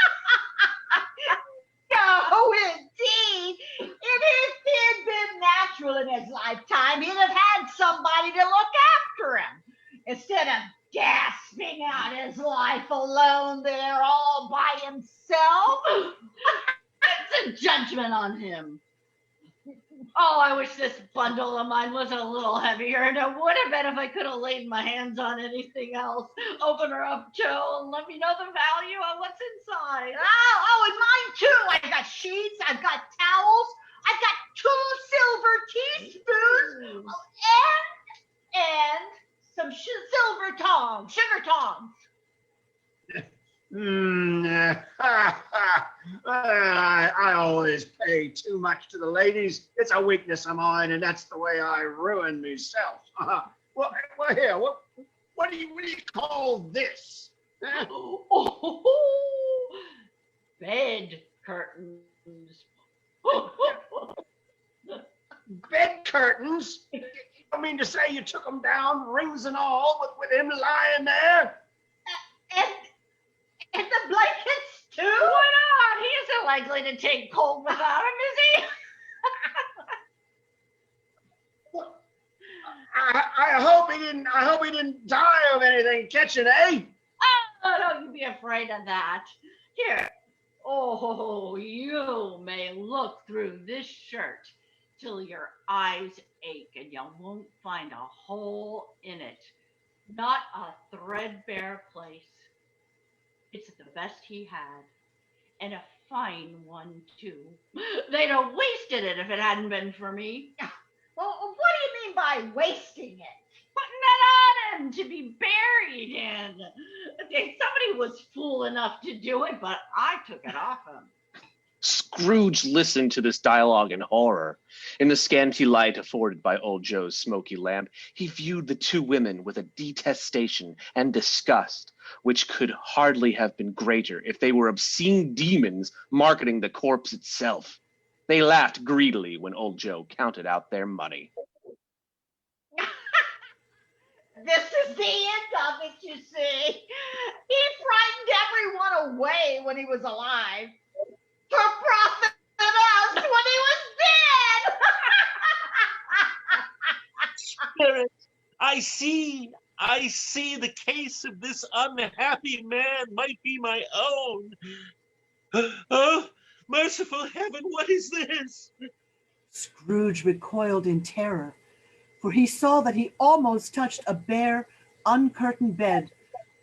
No, indeed. If his had been natural in his lifetime, he'd have had somebody to look after him. Instead of gasping out his life alone there all by himself. It's a judgment on him. Oh, I wish this bundle of mine was a little heavier, and it would have been if I could have laid my hands on anything else. Open her up, Joe, and let me know the value of what's inside. Oh, and mine too. I've got sheets, I've got towels, I've got 2 silver teaspoons, and some silver tongs, sugar tongs. I always pay too much to the ladies. It's a weakness of mine, and that's the way I ruin myself. Well, here, what do you call this? bed curtains. Bed curtains? You don't mean to say you took them down, rings and all, with him lying there? And the blankets too? Why not? He isn't likely to take cold without him, is he? I hope he didn't die of anything catching, eh? Oh, don't you be afraid of that. Here. Oh, you may look through this shirt till your eyes ache and you won't find a hole in it. Not a threadbare place. It's the best he had. And a fine one, too. They'd have wasted it if it hadn't been for me. Well, what do you mean by wasting it? Putting it on him to be buried in. Somebody was fool enough to do it, but I took it off him. Scrooge listened to this dialogue in horror. In the scanty light afforded by old Joe's smoky lamp, he viewed the two women with a detestation and disgust, which could hardly have been greater if they were obscene demons marketing the corpse itself. They laughed greedily when old Joe counted out their money. This is the end of it, you see. He frightened everyone away when he was alive. For profit us when he was dead. Spirit, I see the case of this unhappy man might be my own. Oh, merciful heaven, what is this? Scrooge recoiled in terror, for he saw that he almost touched a bare, uncurtained bed,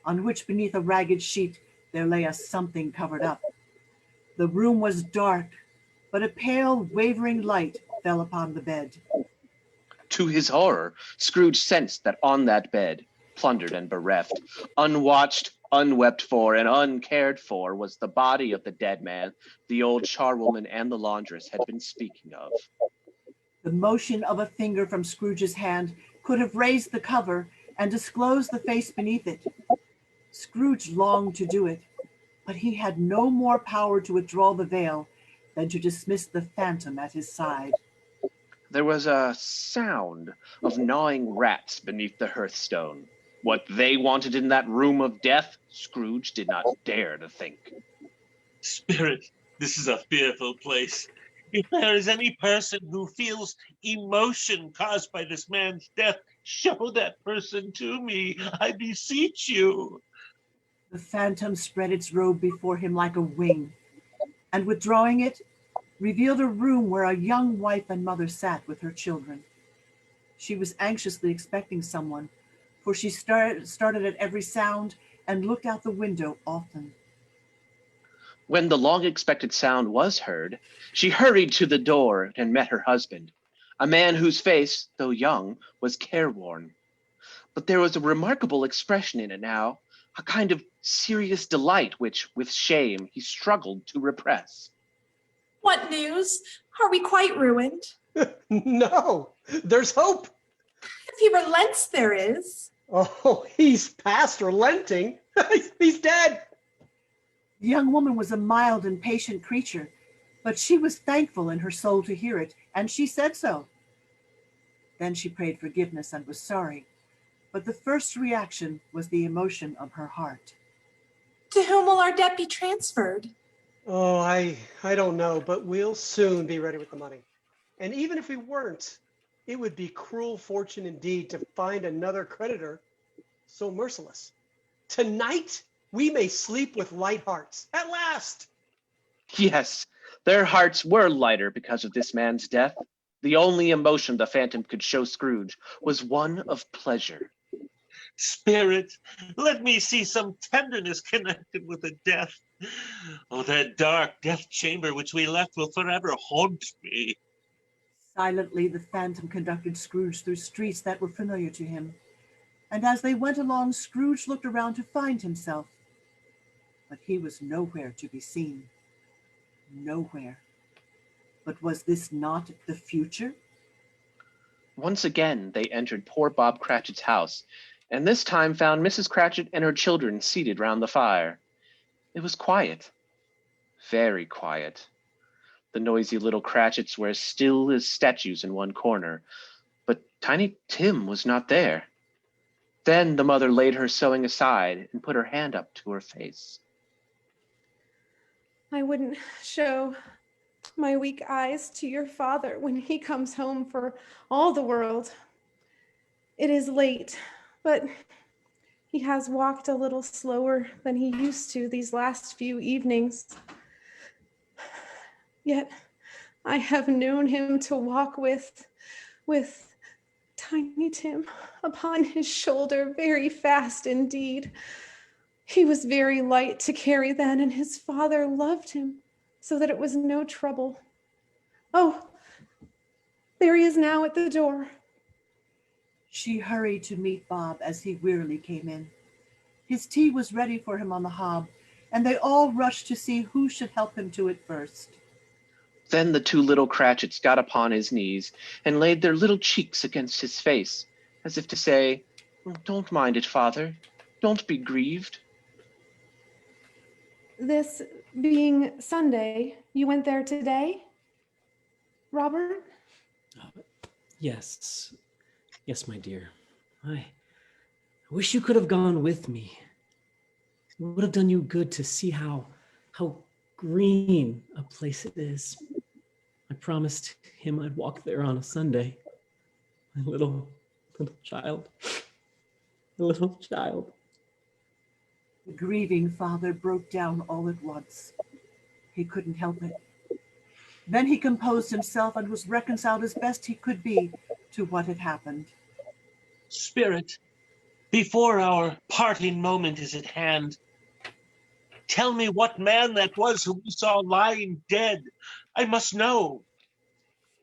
on which beneath a ragged sheet there lay a something covered up. The room was dark, but a pale, wavering light fell upon the bed. To his horror, Scrooge sensed that on that bed, plundered and bereft, unwatched, unwept for, and uncared for, was the body of the dead man the old charwoman and the laundress had been speaking of. The motion of a finger from Scrooge's hand could have raised the cover and disclosed the face beneath it. Scrooge longed to do it, but he had no more power to withdraw the veil than to dismiss the phantom at his side. There was a sound of gnawing rats beneath the hearthstone. What they wanted in that room of death, Scrooge did not dare to think. Spirit, this is a fearful place. If there is any person who feels emotion caused by this man's death, show that person to me, I beseech you. The phantom spread its robe before him like a wing, and withdrawing it, revealed a room where a young wife and mother sat with her children. She was anxiously expecting someone, for she started at every sound and looked out the window often. When the long-expected sound was heard, she hurried to the door and met her husband, a man whose face, though young, was careworn. But there was a remarkable expression in it now, a kind of serious delight which, with shame, he struggled to repress. What news? Are we quite ruined? No, there's hope. If he relents, there is. Oh, he's past relenting. He's dead. The young woman was a mild and patient creature, but she was thankful in her soul to hear it, and she said so. Then she prayed forgiveness and was sorry, but the first reaction was the emotion of her heart. To whom will our debt be transferred? Oh, I don't know, but we'll soon be ready with the money. And even if we weren't, it would be cruel fortune indeed to find another creditor so merciless. Tonight, we may sleep with light hearts, at last. Yes, their hearts were lighter because of this man's death. The only emotion the phantom could show Scrooge was one of pleasure. Spirit, let me see some tenderness connected with the death. Oh, that dark death chamber which we left will forever haunt me. Silently, the phantom conducted Scrooge through streets that were familiar to him. And as they went along, Scrooge looked around to find himself. But he was nowhere to be seen. Nowhere. But was this not the future? Once again, they entered poor Bob Cratchit's house, and this time found Mrs. Cratchit and her children seated round the fire. It was quiet, very quiet. The noisy little Cratchits were as still as statues in one corner, but Tiny Tim was not there. Then the mother laid her sewing aside and put her hand up to her face. I wouldn't show my weak eyes to your father when he comes home for all the world. It is late, but he has walked a little slower than he used to these last few evenings. Yet I have known him to walk with Tiny Tim upon his shoulder very fast indeed. He was very light to carry then, and his father loved him so that it was no trouble. Oh, there he is now at the door. She hurried to meet Bob as he wearily came in. His tea was ready for him on the hob, and they all rushed to see who should help him to it first. Then the two little Cratchits got upon his knees and laid their little cheeks against his face, as if to say, "Don't mind it, father. Don't be grieved." This being Sunday, you went there today, Robert? Yes. Yes, my dear. I wish you could have gone with me. It would have done you good to see how green a place it is. I promised him I'd walk there on a Sunday. My little child. A little child. The grieving father broke down all at once. He couldn't help it. Then he composed himself and was reconciled as best he could be to what had happened. Spirit, before our parting moment is at hand, tell me what man that was whom we saw lying dead. I must know.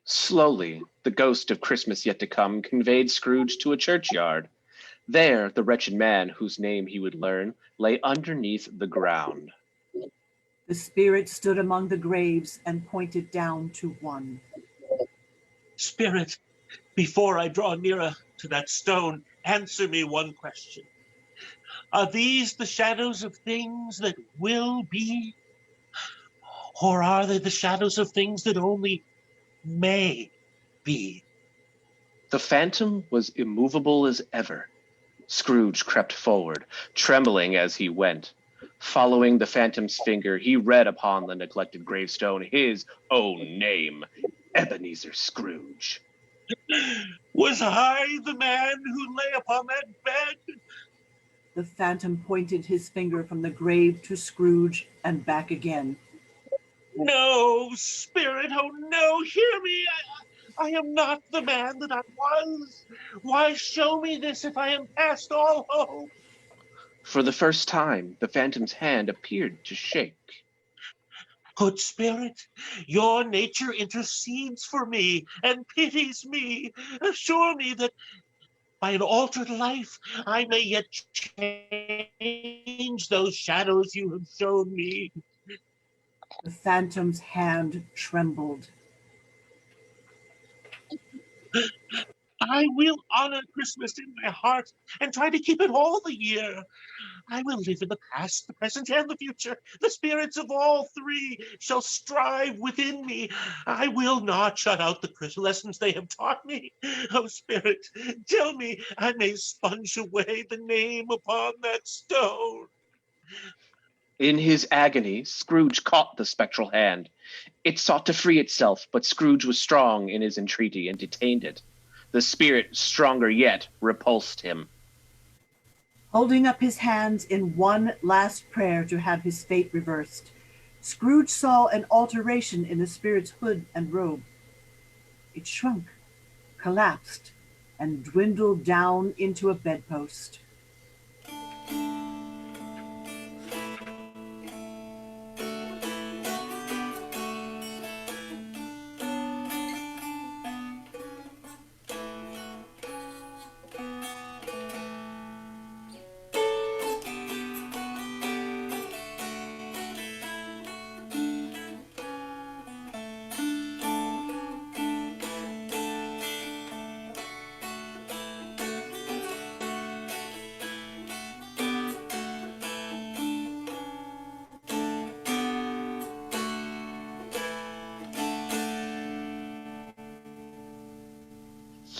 Slowly, the ghost of Christmas yet to come conveyed Scrooge to a churchyard. There, the wretched man, whose name he would learn, lay underneath the ground. The spirit stood among the graves and pointed down to one. Spirit, before I draw nearer to that stone, answer me one question. Are these the shadows of things that will be? Or are they the shadows of things that only may be? The phantom was immovable as ever. Scrooge crept forward, trembling as he went. Following the phantom's finger, he read upon the neglected gravestone his own name, Ebenezer Scrooge. Was I the man who lay upon that bed? The phantom pointed his finger from the grave to Scrooge and back again. No, Spirit, oh no, hear me. I am not the man that I was. Why show me this if I am past all hope? For the first time, the phantom's hand appeared to shake. Good Spirit, your nature intercedes for me and pities me. Assure me that by an altered life, I may yet change those shadows you have shown me. The phantom's hand trembled. I will honor Christmas in my heart and try to keep it all the year. I will live in the past, the present, and the future. The spirits of all three shall strive within me. I will not shut out the lessons they have taught me. Oh, Spirit, tell me I may sponge away the name upon that stone. In his agony, Scrooge caught the spectral hand. It sought to free itself, but Scrooge was strong in his entreaty and detained it. The spirit, stronger yet, repulsed him. Holding up his hands in one last prayer to have his fate reversed, Scrooge saw an alteration in the spirit's hood and robe. It shrunk, collapsed, and dwindled down into a bedpost.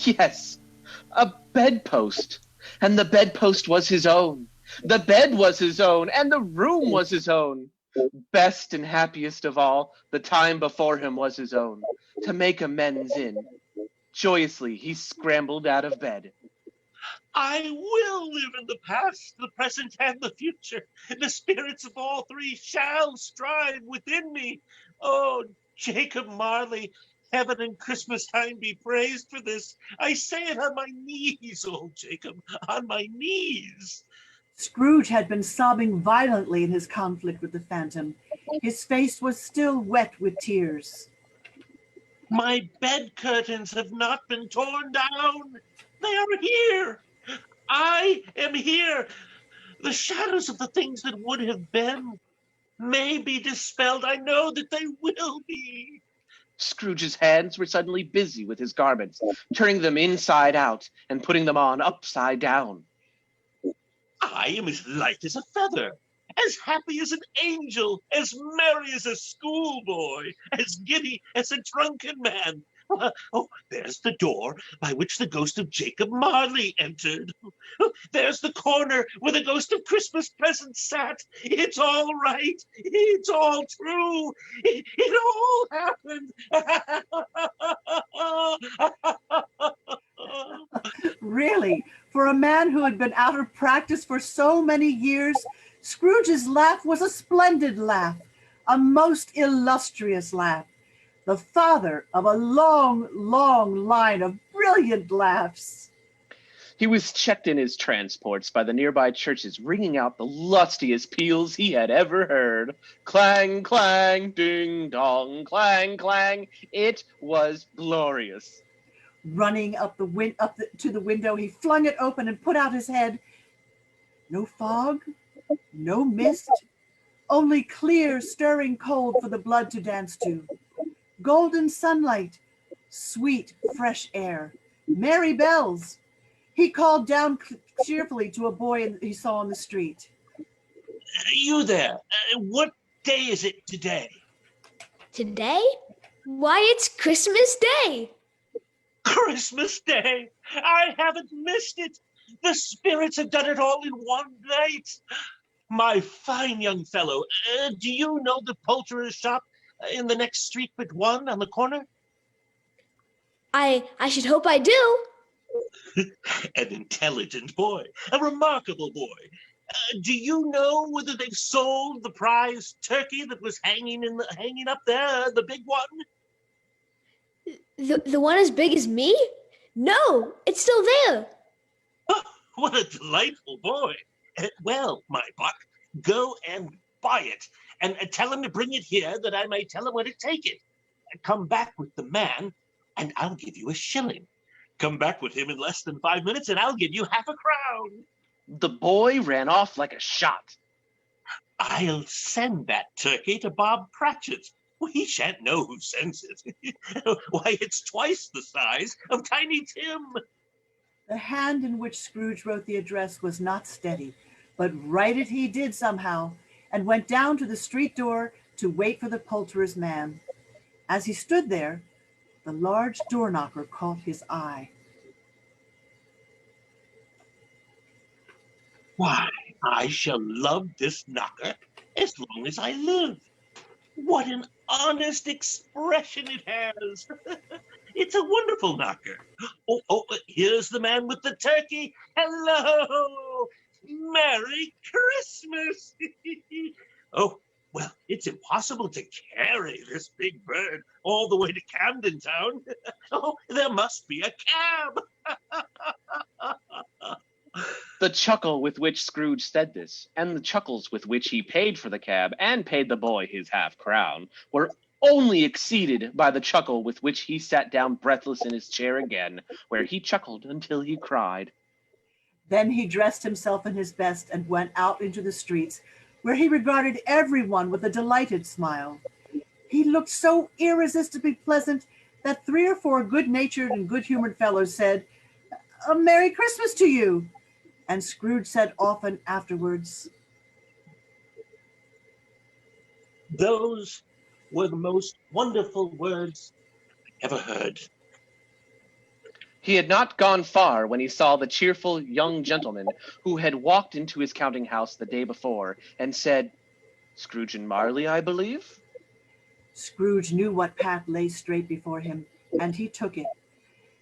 Yes, a bedpost. And the bedpost was his own. The bed was his own, and the room was his own. Best and happiest of all, the time before him was his own, to make amends in. Joyously he scrambled out of bed. I will live in the past, the present, and the future. The spirits of all three shall strive within me. Oh, Jacob Marley, heaven and Christmas time be praised for this. I say it on my knees, old Jacob, on my knees. Scrooge had been sobbing violently in his conflict with the phantom. His face was still wet with tears. My bed curtains have not been torn down. They are here. I am here. The shadows of the things that would have been may be dispelled. I know that they will be. Scrooge's hands were suddenly busy with his garments, turning them inside out and putting them on upside down. I am as light as a feather, as happy as an angel, as merry as a schoolboy, as giddy as a drunken man. Oh, there's the door by which the ghost of Jacob Marley entered. There's the corner where the ghost of Christmas present sat. It's all right. It's all true. It all happened. Really, for a man who had been out of practice for so many years, Scrooge's laugh was a splendid laugh, a most illustrious laugh, the father of a long, long line of brilliant laughs. He was checked in his transports by the nearby churches, ringing out the lustiest peals he had ever heard. Clang, clang, ding, dong, clang, clang. It was glorious. Running to the window, he flung it open and put out his head. No fog, no mist, only clear, stirring cold for the blood to dance to. Golden sunlight, sweet, fresh air, merry bells. He called down cheerfully to a boy he saw on the street. You there, what day is it today? Today? Why, it's Christmas Day. Christmas Day! I haven't missed it. The spirits have done it all in one night. My fine young fellow, do you know the poulterer's shop in the next street but one on the corner? I should hope I do. An intelligent boy, a remarkable boy. Do you know whether they've sold the prize turkey that was hanging up there, the big one? The one as big as me? No, it's still there. Oh, what a delightful boy. Well, my buck, go and buy it, and tell him to bring it here that I may tell him where to take it. Come back with the man, and I'll give you a shilling. Come back with him in less than 5 minutes, and I'll give you half a crown. The boy ran off like a shot. I'll send that turkey to Bob Cratchit. He shan't know who sends it. Why, it's twice the size of Tiny Tim. The hand in which Scrooge wrote the address was not steady, but write it he did somehow, and went down to the street door to wait for the poulterer's man. As he stood there, the large door knocker caught his eye. Why, I shall love this knocker as long as I live. What an honest expression it has. It's a wonderful knocker. Oh, here's the man with the turkey. Hello. Merry Christmas. Oh, well, it's impossible to carry this big bird all the way to Camden Town. Oh, there must be a cab. The chuckle with which Scrooge said this, and the chuckles with which he paid for the cab and paid the boy his half-crown, were only exceeded by the chuckle with which he sat down breathless in his chair again, where he chuckled until he cried. Then he dressed himself in his best and went out into the streets, where he regarded everyone with a delighted smile. He looked so irresistibly pleasant that 3 or 4 good-natured and good-humored fellows said, "A Merry Christmas to you." And Scrooge said often afterwards, Those were the most wonderful words I ever heard. He had not gone far when he saw the cheerful young gentleman who had walked into his counting house the day before and said, "Scrooge and Marley, I believe?" Scrooge knew what path lay straight before him, and he took it.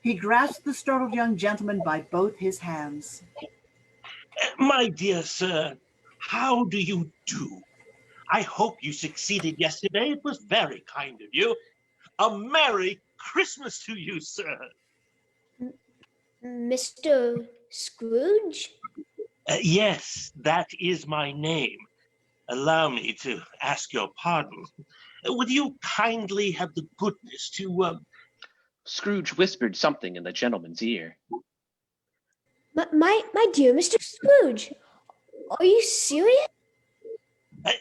He grasped the startled young gentleman by both his hands. My dear sir, how do you do? I hope you succeeded yesterday. It was very kind of you. A Merry Christmas to you, sir. Mr. Scrooge? Yes, that is my name. Allow me to ask your pardon. Would you kindly have the goodness to... Scrooge whispered something in the gentleman's ear. My dear Mr. Scrooge, are you serious?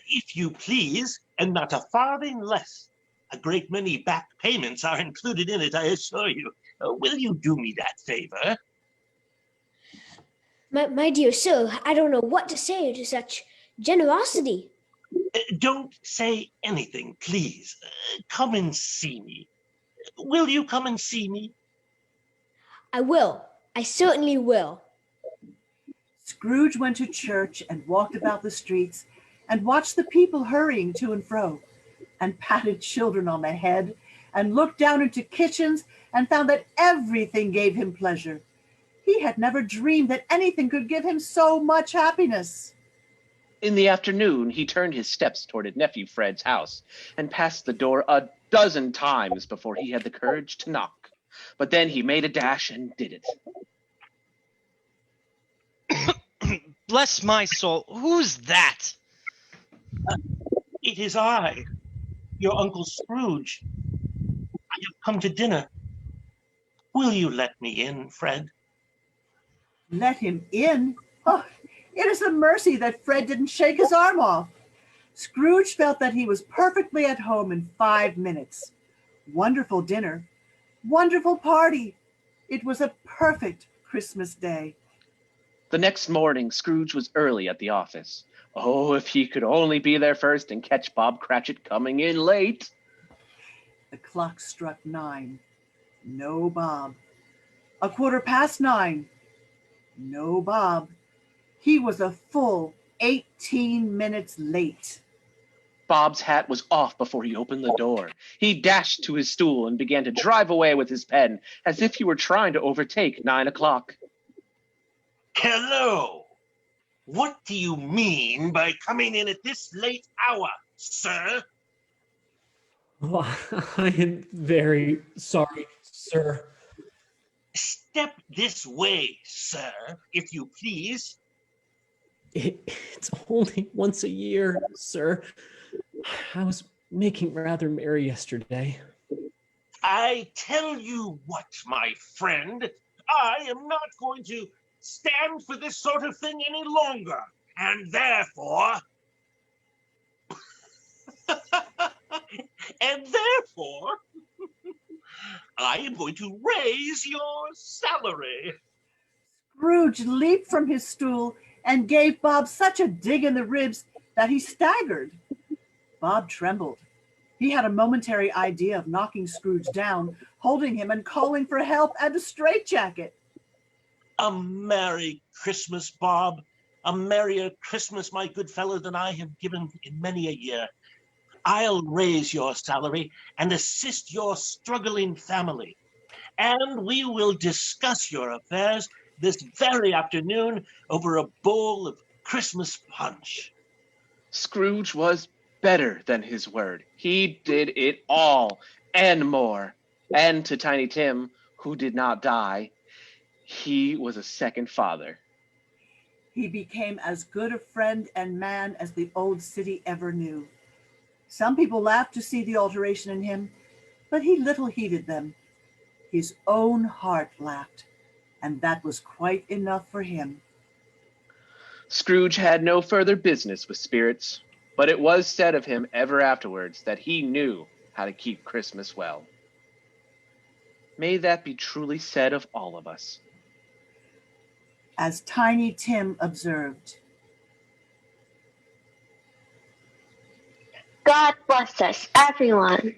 If you please, and not a farthing less. A great many back payments are included in it, I assure you. Will you do me that favor? My dear sir, I don't know what to say to such generosity. Don't say anything, please. Come and see me. Will you come and see me? I will. I certainly will. Scrooge went to church and walked about the streets and watched the people hurrying to and fro, and patted children on the head, and looked down into kitchens and found that everything gave him pleasure. He had never dreamed that anything could give him so much happiness. In the afternoon, he turned his steps toward his nephew Fred's house and passed the door a dozen times before he had the courage to knock. But then he made a dash and did it. Bless my soul, who's that? It is I, your Uncle Scrooge. I have come to dinner. Will you let me in, Fred? Let him in? Oh, it is a mercy that Fred didn't shake his arm off. Scrooge felt that he was perfectly at home in 5 minutes. Wonderful dinner. Wonderful party. It was a perfect Christmas day. The next morning, Scrooge was early at the office. Oh, if he could only be there first and catch Bob Cratchit coming in late. The clock struck 9. No Bob. 9:15. No Bob. He was a full 18 minutes late. Bob's hat was off before he opened the door. He dashed to his stool and began to drive away with his pen as if he were trying to overtake 9 o'clock. Hello. What do you mean by coming in at this late hour, sir? Oh, I am very sorry, sir. Step this way, sir, if you please. It's only once a year, sir. I was making rather merry yesterday. I tell you what, my friend, I am not going to stand for this sort of thing any longer, and therefore, I am going to raise your salary. Scrooge leaped from his stool and gave Bob such a dig in the ribs that he staggered. Bob trembled. He had a momentary idea of knocking Scrooge down, holding him and calling for help and a straitjacket. A Merry Christmas, Bob. A merrier Christmas, my good fellow, than I have given in many a year. I'll raise your salary and assist your struggling family. And we will discuss your affairs this very afternoon over a bowl of Christmas punch. Scrooge was better than his word. He did it all and more. And to Tiny Tim, who did not die, he was a second father. He became as good a friend and man as the old city ever knew. Some people laughed to see the alteration in him, but he little heeded them. His own heart laughed, and that was quite enough for him. Scrooge had no further business with spirits, but it was said of him ever afterwards that he knew how to keep Christmas well. May that be truly said of all of us. As Tiny Tim observed, God bless us, everyone.